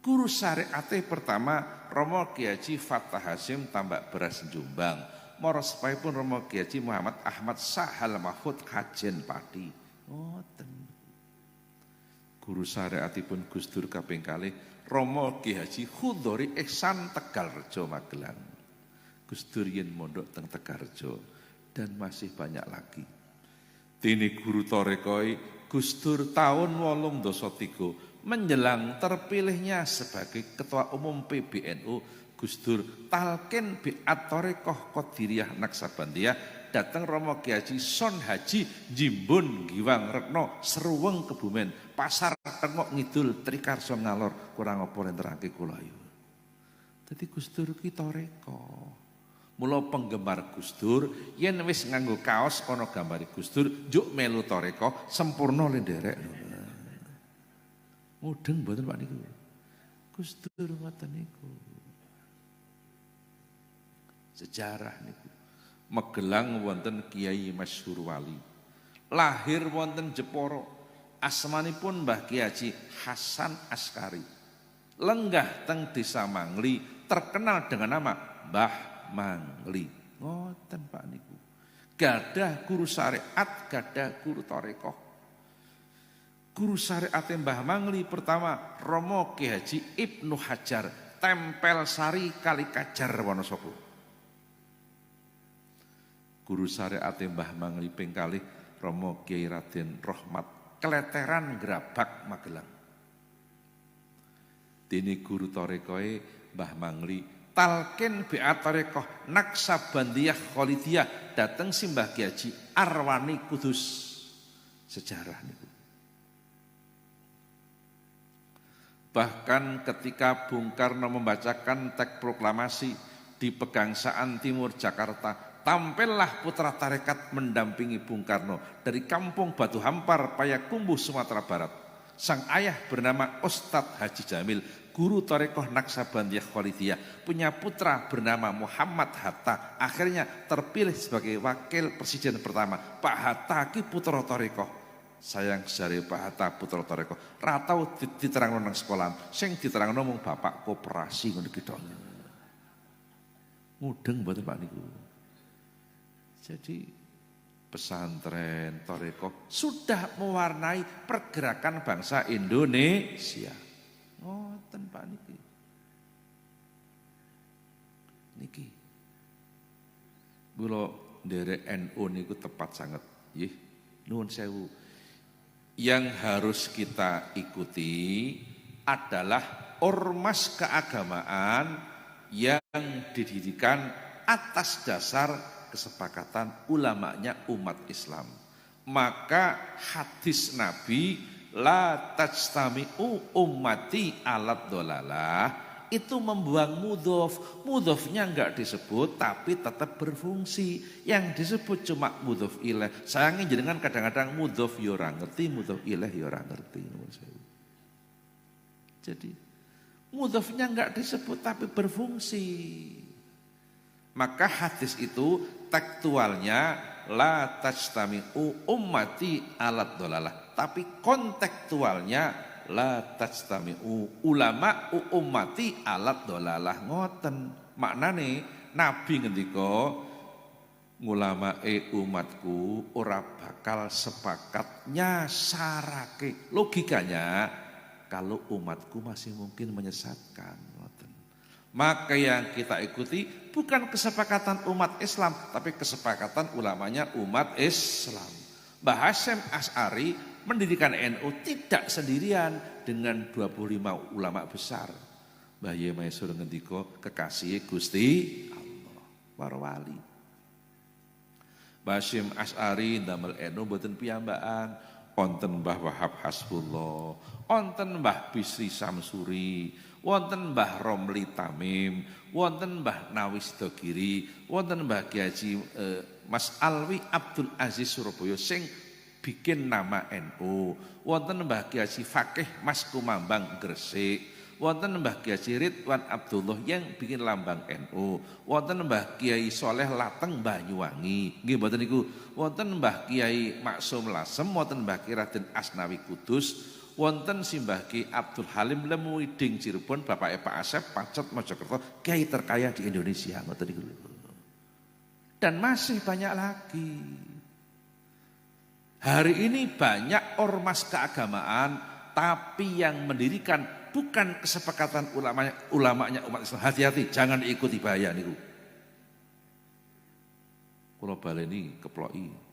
Guru syariate pertama Romo Kyai Haji Fathah Hasyim Tambak Beras Jombang. Mara sepaipun Romo Kyai Haji Muhammad Ahmad Sahal Mahfud Kajen Pati. Ngoten. Guru syariatipun Gus Dur kaping kalih Romo Kyai Haji Khudhori Ihsan Tegalrejo Magelang. Gus Dur yen mondok teng Tegalrejo dan masih banyak lagi. Dene guru thariqah Gus Dur tahun 83 menjelang terpilihnya sebagai Ketua Umum PBNU, Gus Dur talqin biat thariqah Qadiriyah Naksabandiyah datang Romo Kyai Haji Son Haji Jimbun Giwang Retno Seruweng Kebumen Pasar Tengok Ngidul Trikarso Ngalor kurang apa nerangke kula ayu. Dadi Gus Dur ki thariqah. Mula penggemar Gus Dur yen wis nganggo kaos ana gambare Gus Dur njuk melu thariqah sempurna le nderek. Mudeng mboten Pak niku. Gus Dur ngoten niku. Sejarah niku. Magelang wonten Kiai Masyhur Wali. Lahir wonten Jepara. Asmanipun Mbah Kyai Haji Hasan Askari. Lenggah teng Desa Mangli terkenal dengan nama Mbah Mangli. Ngoten Pak niku. Gadah guru syariat, gadah guru thariqah. Guru syariat Mbah Mangli pertama Romo Kyai Haji Ibnu Hajar Tempel Sari Kalikajar Wonosobo. Guru syariat Mbah Mangli ping kalih Romo Kyai Raden Rahmat Kleteran Grabak Magelang. Dene guru thariqah Mbah Mangli talqin biat thariqah Naksabandiyah Khalidiyah dateng Simbah Kyai Haji Arwani Kudus. Sejarah niku. Bahkan ketika Bung Karno membacakan teks proklamasi di Pegangsaan Timur Jakarta, tampillah putra tarekat mendampingi Bung Karno dari kampung Batu Hampar, Payakumbuh, Sumatera Barat. Sang ayah bernama Ustadz Haji Jamil, guru tarekat Naksabandiyah Khalidiyah, punya putra bernama Muhammad Hatta. Akhirnya terpilih sebagai wakil presiden pertama. Pak Hatta ki putra tarekat. Sayang jare Pak Hatta putra tarekat. Ratau diterangno nang sekolah, sing diterangno mung bapak koperasi ngono ki tok. Mudeng mboten Pak niku. Jadi pesantren tarekat sudah mewarnai pergerakan bangsa Indonesia. Ngoten Pak niki. Niki. Kula nderek NU niku tepat sangat. Nggih, nuwun sewu. Yang harus kita ikuti adalah ormas keagamaan yang didirikan atas dasar kesepakatan ulamanya umat Islam. Maka hadis Nabi la tajtami'u ummati alat dolalah itu membuang mudhof. Mudhofnya enggak disebut tapi tetap berfungsi. Yang disebut cuma mudhof ilaih. Sayangnya jenengan kadang-kadang mudhof ya ora ngerti, mudhof ilaih ya ora ngerti. Jadi mudhofnya enggak disebut tapi berfungsi. Maka hadis itu tekstualnya la tajtami'u ummati alat dolalah. Tapi kontekstualnya la tajtami'u ulama ummati alat dolalah. Ngoten. Maknane Nabi ngendika ulamae umatku ora bakal sepakat nyasarake. Logikanya kalau umatku masih mungkin menyesatkan. Maka yang kita ikuti bukan kesepakatan umat Islam, tapi kesepakatan ulamanya umat Islam. Mbah Hasyim Asy'ari mendirikan NU tidak sendirian dengan 25 ulama besar. Mbah Yai Mansur ngendika kekasih Gusti Allah, para wali. Mbah Hasyim Asy'ari ndamel NU mboten piyambakan, wonten Mbah Wahab Hasbullah, wonten Mbah Bisri Samsuri, wonten Mbah Romli Tamim, wonten Mbah Nawis Dogiri, wonten Mbah Kiai Mas Alwi Abdul Aziz Surabaya sing bikin nama NU, wonten Mbah Kiai Fakih Mas Kumambang Gresik, wonten Mbah Kiai Ridwan Abdullah yang bikin lambang NU, wonten Mbah Kiai Soleh Lateng Banyuwangi, nggih mboten niku, wonten Mbah Kiai Maksum Lasem, wonten Mbah Kiai Raden Asnawi Kudus, wonten Simbah Ki Abdul Halim Lemuiding Cirebon, Bapak Pak Asep Pacet Mojokerto, kiai terkaya di Indonesia. Dan masih banyak lagi. Hari ini banyak ormas keagamaan, tapi yang mendirikan bukan kesepakatan ulamanya umat Islam. Hati-hati, jangan ikuti bahaya niku. Kula baleni keploki.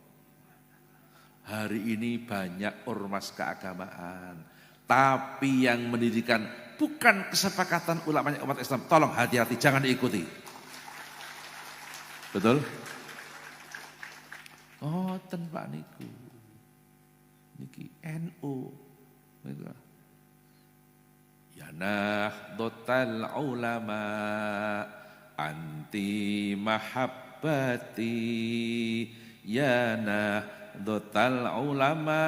Hari ini banyak ormas keagamaan, tapi yang mendirikan bukan kesepakatan ulamanya umat Islam. Tolong hati-hati, jangan diikuti. Betul? Oh, Pak niku. Niki NU. Niku. Ya nahdlatul ulama anti mahabbati ya nahdlatul ulama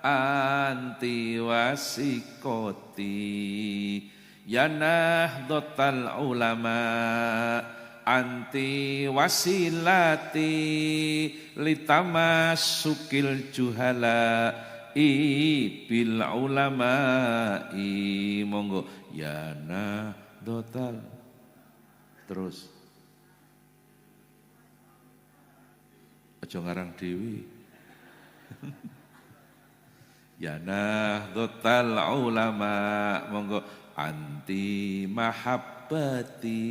anti wasikoti ya nahdlatul ulama anti wasilati litamasukil juhala bil ulama monggo ya nahdlatul terus aja ngarang dewi ya nahdlatul ulama monggo anti mahabbati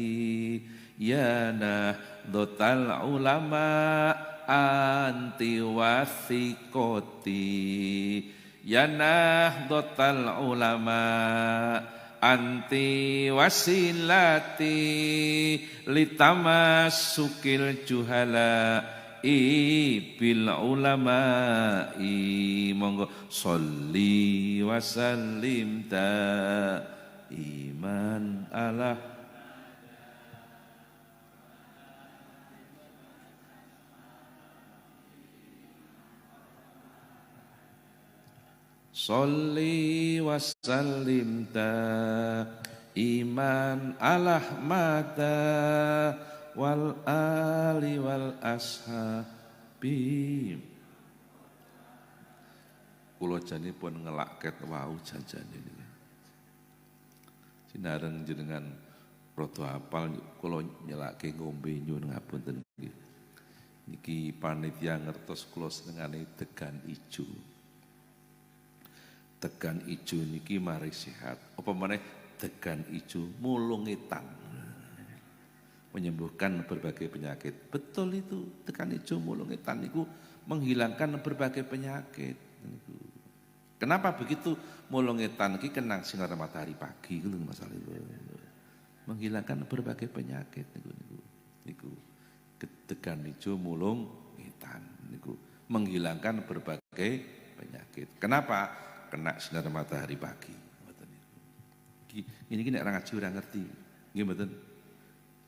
ya nahdlatul ulama anti wasikoti ya nahdlatul ulama anti wasilati litamasukil juhala bil ulama monggo sholli wa sallim ta iman ala sholli wa sallim ta iman ala mata wal ali wal ashabi kula janipun ngelaket wau janjane niki sinareng jenengan rada hafal kula nyelake ngombe nyuwun ngapunten nggih niki panitia ngertos kula senengane degan ijo degan ijo niki mari sehat apa meneh degan ijo mulungetan menyembuhkan berbagai penyakit. Betul itu, tekan ijo mulungetan itu menghilangkan berbagai penyakit. Kenapa begitu? Mulungetan itu kenang sinar matahari pagi itu masalah itu. Menghilangkan berbagai penyakit niku. Tekan ijo mulungetan niku menghilangkan berbagai penyakit. Kenapa? Kena sinar matahari pagi. Ini nek ora ngaji ora ngerti. Nggih mboten?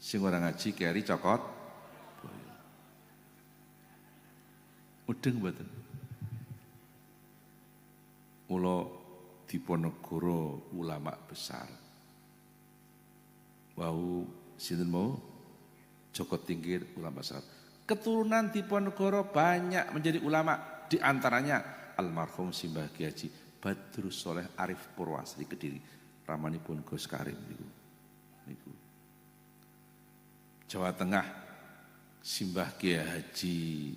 Sing ora ngaji keri cokot mudeng mboten mula Diponegoro ulama besar wau sinten mau Joko Tingkir ulama besar keturunan Diponegoro banyak menjadi ulama di antaranya almarhum Simbah Kiai Haji Badrus Soleh Arif Purwasari Kediri ramanipun Gus Karim niku Jawa Tengah Simbah Kiai Haji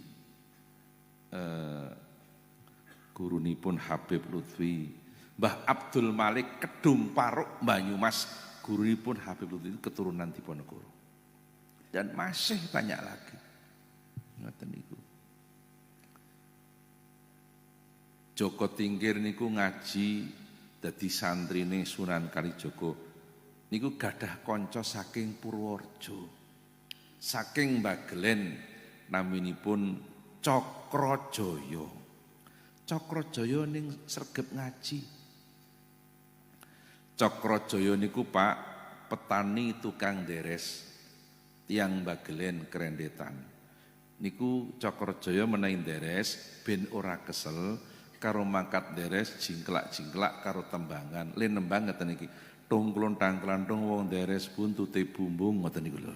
gurunipun Habib Lutfi, Mbah Abdul Malik Kedung Paruk Banyumas, gurunipun Habib Lutfi keturunan Diponegoro. Dan masih banyak lagi. Ngoten niku. Joko Tingkir niku ngaji dadi santrine Sunan Kalijaga. Niku gadah kanca saking Purworejo. Saking Bagelen naminipun Cokrojoyo. Cokrojoyo ning sregep ngaji. Cokrojoyo niku Pak petani tukang deres. Tiang Bagelen Kerendetan. Niku Cokrojoyo menawi deres ben ora kesel karo mangkat deres jingklak-jingklak karo tembangan. Le nembang ngeten iki. Tungklon tangklantung wong deres buntute bumbung ngoten niku lho.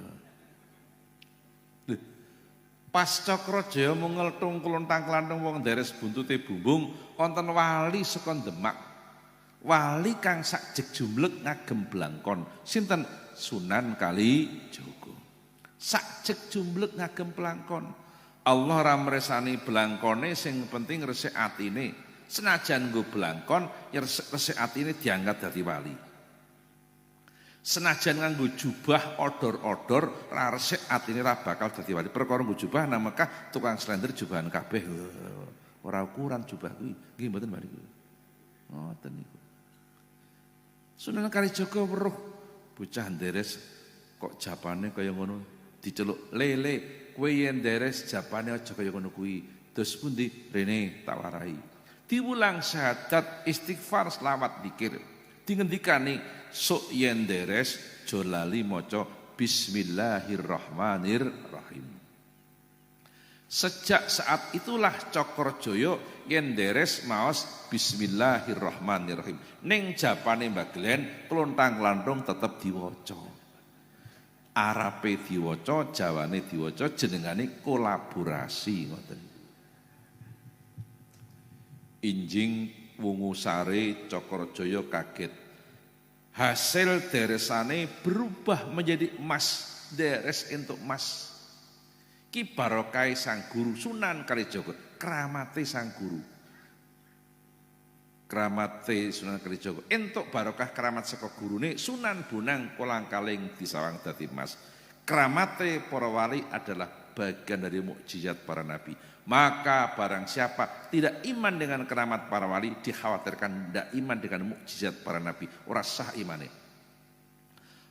Pas Cokrojoyo mungel tungklon tangklantung wong deres buntute bumbung wonten wali saka Demak. Wali kang sakjeg jumlek ngagem blangkon. Sinten? Sunan Kalijaga. Sakjeg jumlek ngagem blangkon. Allah ora mresani blangkone sing penting resik atine. Senajan nggo blangkon ya resik atine diangkat dadi wali. Senajan nganggo jubah odor-odor ra resik atine ra bakal dadi wali. Perkara nggo jubah nang Mekah tukang slender jubahan kabeh. Ora ukuran jubah kuwi. Nggih mboten mriku. Ngoten niku. Sunan Kalijaga weruh bocah nderes kok japane kaya ngono diceluk lele kowe yen nderes japane aja kaya ngono kuwi. Dos pundi rene tak warai. Diulang syahadat istighfar selawat zikir. Dingendikane sok yen nderes aja lali maca bismillahirrahmanirrahim. Sejak saat itulah Cokrojoyo yen deres maos bismillahirrahmanirrahim. Ning japane Mbah Glen klontang-lantung tetep diwaca. Arabe diwaca, Jawane diwaca, jenengane kolaborasi ngoten. Injing wungu sare Cokrojoyo kaget. Hasil deresane berubah menjadi emas, deres entuk emas. Ki barokah sang guru Sunan Kalijaga, keramate sang guru. Keramate Sunan Kalijaga entuk barokah keramat saka gurune Sunan Bonang Kolangkaling disawang dadi emas. Keramate para wali adalah bagian dari mukjizat para nabi. Maka barang siapa tidak iman dengan keramat para wali dikhawatirkan tidak iman dengan mukjizat para nabi, ora sah imane.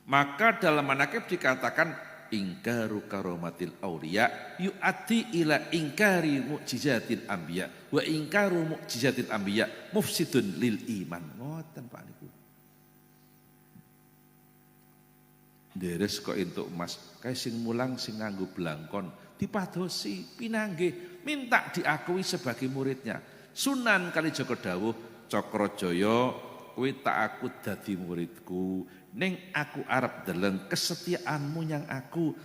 Maka dalam manaqib dikatakan ingkaru karomatil auliya yu'ati ila ingkari mu'jizatil anbiya wa ingkaru mu'jizatil anbiya mufsidun lil iman. Ngoten Pak niku. Deres kok entuk emas, kae sing mulang sing nganggo blangkon dipadosi pinanggih minta diakui sebagai muridnya. Sunan Kalijaga dawuh, Cokrojoyo kowe tak aku dadi muridku. Ning aku arep deleng kesetiaanmu yang aku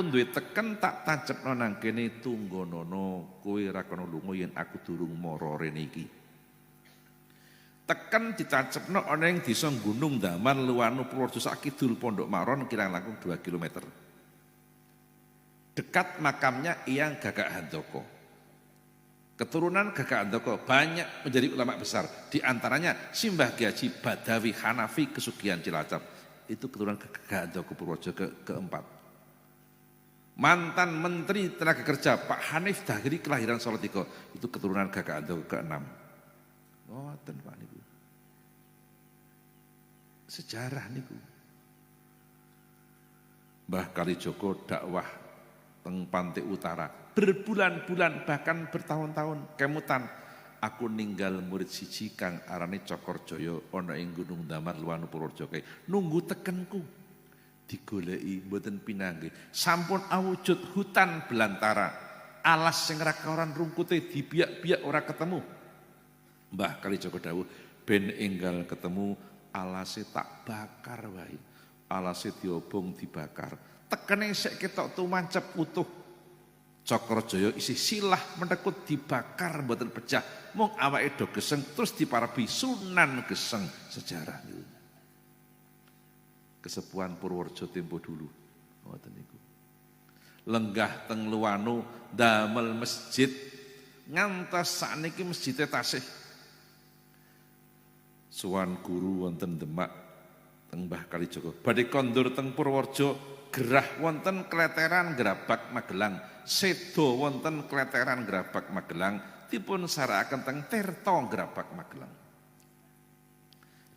duwe teken tak tancepno nang kene tunggonono kowe ra kono lunga yen aku durung mara rene iki. Teken ditancepno ana ing desa Gunung Daman Luwanu Purworejo sak kidul Pondok Maron kirang langkung 2 km. Dekat makamnya Eyang Gagak Handoko. Keturunan Gagak Handoko banyak menjadi ulama besar. Di antaranya Simbah Kiai Haji Badawi Hanafi Kesugihan Cilacap. Itu keturunan Gagak Handoko Purworejo keempat. Mantan Menteri Tenaga Kerja Pak Hanif Dahiri kelahiran Salatiga. Itu keturunan Gagak Handoko keenam. Ngoten Pak niku. Sejarah niku. Mbah Kalijaga dakwah teng Pantai Utara berbulan-bulan bahkan bertahun-tahun kemutan aku ninggal murid siji kang arane Cokrojoyo ana ing Gunung Damar Luwanu Purworejo nunggu tekenku digoleki mboten pinanggih sampun awujud hutan belantara alas sing ra kaoran rungkute dibiak-biak ora ketemu. Mbah Kalijaga dawuh ben enggal ketemu alase tak bakar wae alase diobong dibakar tekene sik ketok tumancep utuh. Cokrojoyo isih silah menekut dibakar mboten pecah mung awake do geseng terus diparepi Sunan Geseng sejarah niku. Kesepuhan Purworejo tempo dulu ngoten niku. lenggah teng Luwanu damel masjid ngantos sakniki masjidnya tasih suwan guru wonten Demak teng Mbah Kalijaga badhe kondur teng Purworejo gerah wonten Kleteran Grabak Magelang sedo wonten Kleteran Grabak Magelang dipun sarakaken teng Tirta Grabak Magelang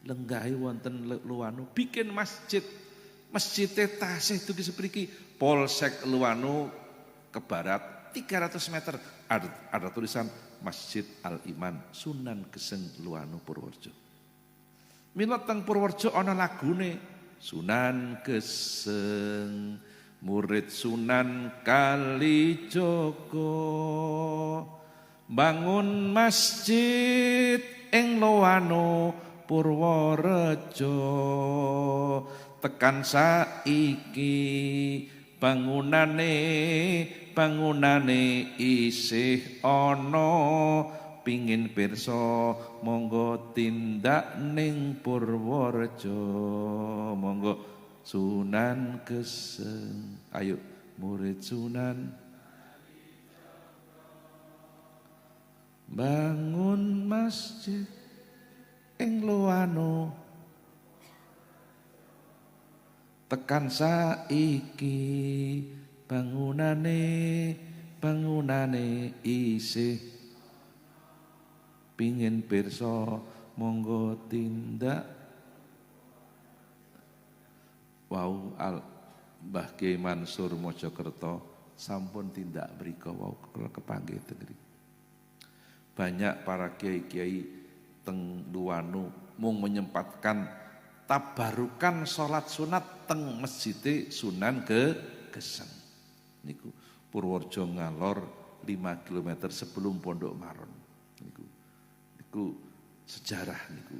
lenggahi wonten Luwanu bikin masjid tasih dugi sepriki Polsek Luwanu ke barat 300 meter ada tulisan Masjid Al-Iman Sunan Geseng Luwanu Purworejo mila teng Purworejo ana lagune Sunan Geseng murid Sunan Kalijaga bangun masjid ing Luwanu Purworejo tekan saiki bangunane isih ana pingin pirsa monggo tindak ning Purworejo monggo Sunan Geseng ayo murid Sunan bangun masjid ing Luwanu tekan saiki bangunane isih pingin pirsa monggo tindak wau Mbah Kyai Mansur Mojokerto sampun tindak mrika wau kepanggih teng mriki banyak para kiai-kiai teng Luwanu mung menyempatkan tabarukan salat sunat teng Masjid Sunan Geseng niku Purworejo ngalor 5 km sebelum Pondok Maron niku sejarah niku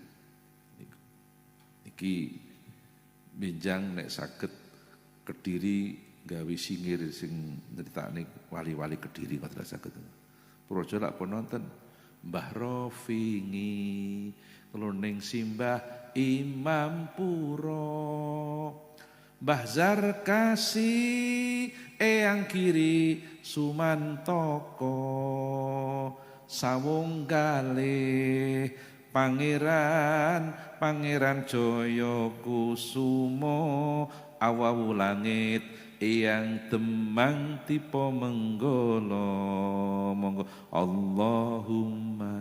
niki benjang nek saged Kediri gawe singir sing nyritakne wali-wali Kediri ngoten saged Purworejo lak pun nonton Mbah Rofingi keluning simbah Imam Puro Mbah Zarkasi eyang kiri Sumantoko Sawunggalih Pangeran Jaya Kusumo awawu langit eyang Demang tipe menggolo monggo Allahumma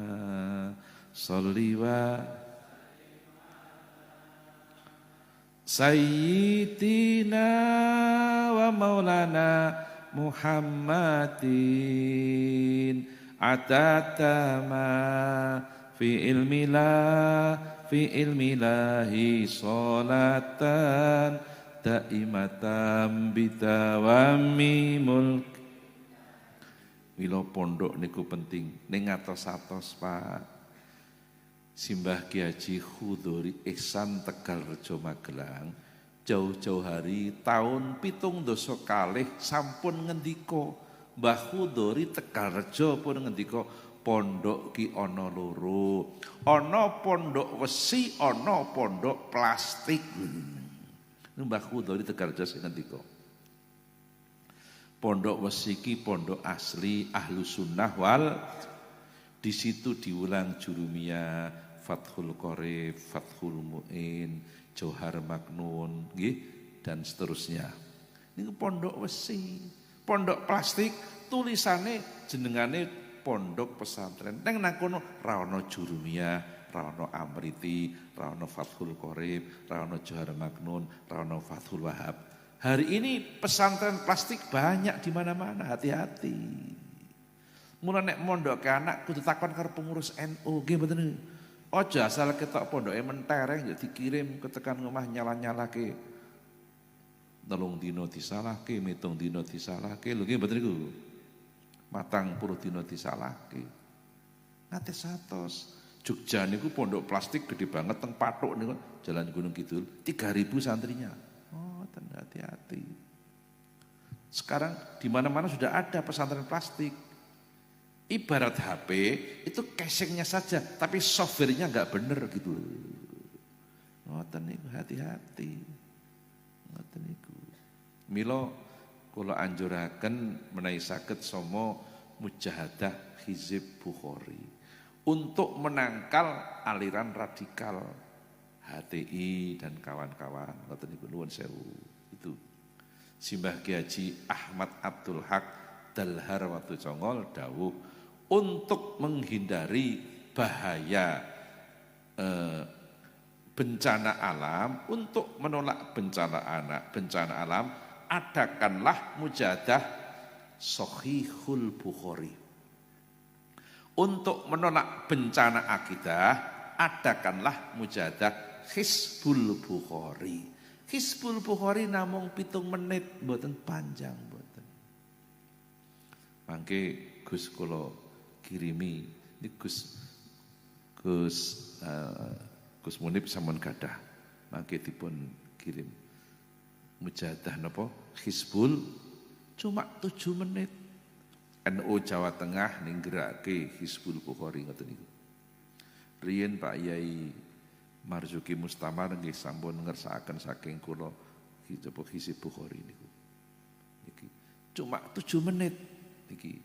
sholli wa Sayyidina wa maulana Muhammadin atatama fi ilmilahi sholatan daimatan bidawami mulk mila pondok niku penting ning atos-atos Pak Simbah Ki Haji Khudhuri Ihsan Tegalrejo Magelang jauh-jauh hari tahun 7 kalih sampun ngendika Mbah Khudhuri Tegalrejo pun ngendika pondok ki ana loro ana pondok wesi ana pondok plastik Mbah Khudhuri Tegalrejo sing ngendika pondok wesi ki pondok asli Ahlus Sunnah wal di situ diulang jurumiyah, Fathul Qorib, Fathul Mu'in, Johar Maknun, dan seterusnya. Ini pondok wesi, pondok plastik, tulisannya jenengane pondok pesantren. Neng nakono rawono jurumiyah, rawono amriti, rawono Fathul Qorib, rawono Johar Maknun, rawono Fathul Wahab. Hari ini pesantren plastik banyak di mana-mana, hati-hati. Mula nek mondok ke anak kudu takon karo pengurus NU nggih mboten. Aja asal ketok pondoke mentereng ya dikirim ke tekan omah nyala-nyalake. 3 dina disalahke, 7 dina disalahke. Lho nggih mboten niku. 40 dina disalahke. Nate 100. Jogja niku pondok plastik gede banget teng Pathuk niku Jalan Gunung Kidul 3.000 santrinya. Oh, hati-hati. Sekarang di mana-mana sudah ada pesantren plastik. Ibarat HP itu casingnya saja, tapi softwarenya nggak bener gitu. Ngoten niku hati-hati. Ngoten niku. Milo kula anjuraken menawi saged sama mujahadah Hizib Bukhari untuk menangkal aliran radikal HTI dan kawan-kawan. Ngoten niku nuwun sewu. Itu Simbah Kiai Haji Ahmad Abdul Haq Dalhar Watu Congol dawuh untuk menghindari bahaya bencana alam, untuk menolak bencana alam, adakanlah mujahadah Shahihul Bukhari. Untuk menolak bencana akidah, adakanlah mujahadah Hizbul Bukhari. Hizbul Bukhari namung 7 menit, mboten panjang mboten. Mangke Gus kula kirimi, ini Gus Munib sampun gadah. Mangke dipun kirim mujahadah napa? Hizbul cuma 7 menit. NU Jawa Tengah ninggerake Hizbul Bukhari ngoten niku. Riyen Pak Yai Marzuki Mustamar nggih sampun ngersakaken saking kula Hizib Bukhari niku. Niki cuma 7 menit niki.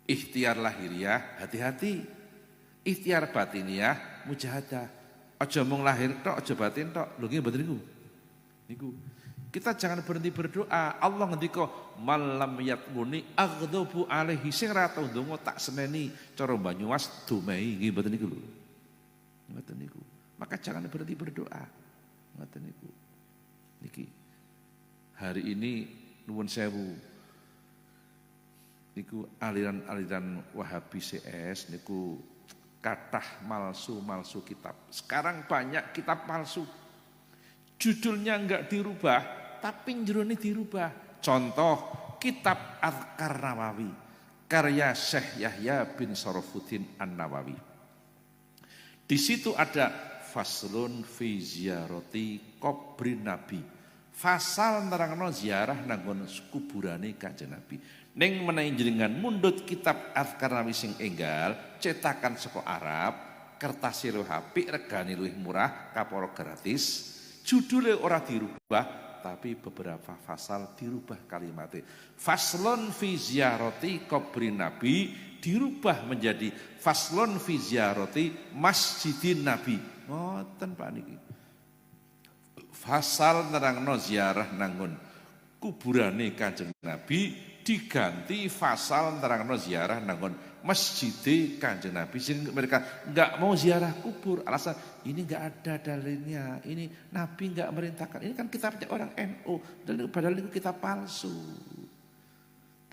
Ikhtiar lahiriah hati-hati. Ikhtiar batiniah mujahadah. Aja mung lahir tok, aja batin tok. Lho nggih mboten niku. Niku. Kita jangan berhenti berdoa. Allah ngendika malam yatmuni aghdabu alaihi, sing ra tau ndonga tak seneni cara Banyumas dumai nggih mboten niku lho. Mboten niku. Maka jangan berhenti berdoa. Ngoten niku. Niki. Hari ini nuwun sewu. Niku aliran-aliran Wahabi CS niku kathah malsu kitab. Sekarang banyak kitab palsu. Judulnya enggak dirubah, tapi jerone dirubah. Contoh kitab Azkar Nawawi karya Syekh Yahya bin Sarafuddin An-Nawawi. Di situ ada faslun fi ziyarati qabrin Nabi. Fasal nerangno ziarah nanggon kuburane Kanjeng Nabi. Ning menawi jenengan mundhut kitab Azkar Nawawi sing enggal, cetakan saka Arab, kertas luwih apik, regane luwih murah, kaporo gratis. Judulnya ora dirubah, tapi beberapa fasal dirubah kalimatnya. Faslun fi ziyarati qabrin Nabi dirubah menjadi faslun fi ziyarati masjidin Nabi. Ngoten Pak niki. Fasal nerangno ziarah nanggon kuburane Kanjeng Nabi diganti fasal nerangno ziarah nanggon masjid Kanjeng Nabi. Sehingga mereka enggak mau ziarah kubur, alasan ini enggak ada dalilnya, ini Nabi enggak merintahkan. Ini kan kitabnya orang NU, padahal itu kitab palsu.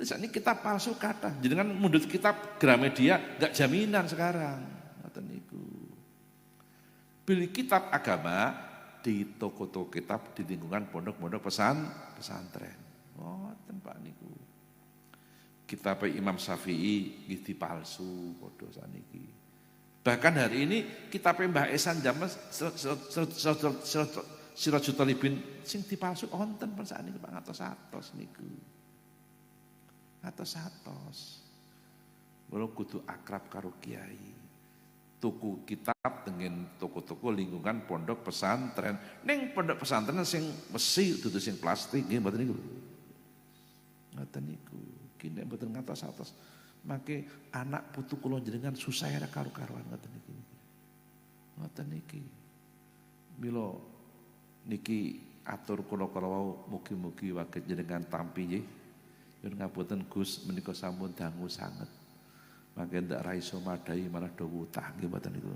Terus ini kitab palsu kata, jenengan mundut kitab Gramedia enggak jaminan sekarang. Ngoten niku. Beli kitab agama di toko-toko kitab di lingkungan pondok-pondok pesantren. Ngoten Pak niku. Kitab Imam Syafi'i nggih dipalsu padha saniki. Bahkan hari ini kitab Mbah Esan Jamal Sirajul Talibin sing dipalsu wonten pun sakniki Pak ngatos-atos niku. Ngatos-atos. Mula kudu akrab karo kiai. Tuku kitab dengan toko-toko lingkungan pondok pesantren. Ning pondok pesantren sing besi dudu sing plastik nggih mboten niku. Ngoten niku. Kene mboten ngatos-atos. Mangke anak putu kula jenengan susah era karo-karuan ngoten niki. Ngoten niki. Mila niki atur kula-kula wau mugi-mugi waget jenengan tampi nggih. Yen ngapunten Gus menika sampun dangu sanget. Mangke ndak ra iso madai malah do wutah nggih mboten niku.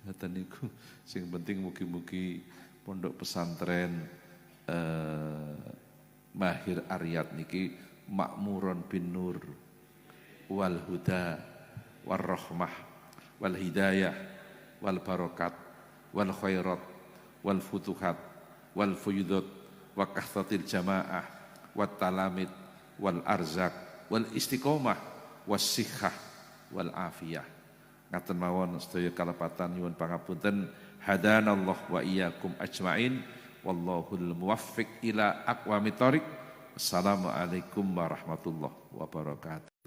Ngoten niku. Sing penting mugi-mugi pondok pesantren Mahir Aryat niki makmuron bin nur wal huda wal rahmah wal hidayah wal barakat wal khairat wal futuhat wal fuyudat wa kahtatil jamaah wat talamid wal arzak wal istiqomah was sihhah wal afiyah. Ngaten mawon sedaya kalepatan nyuwun pangapunten. Hadanallah wa iyyakum ajmain wallahul muwaffiq ila aqwamit thoriq. Assalamualaikum warahmatullahi wabarakatuh.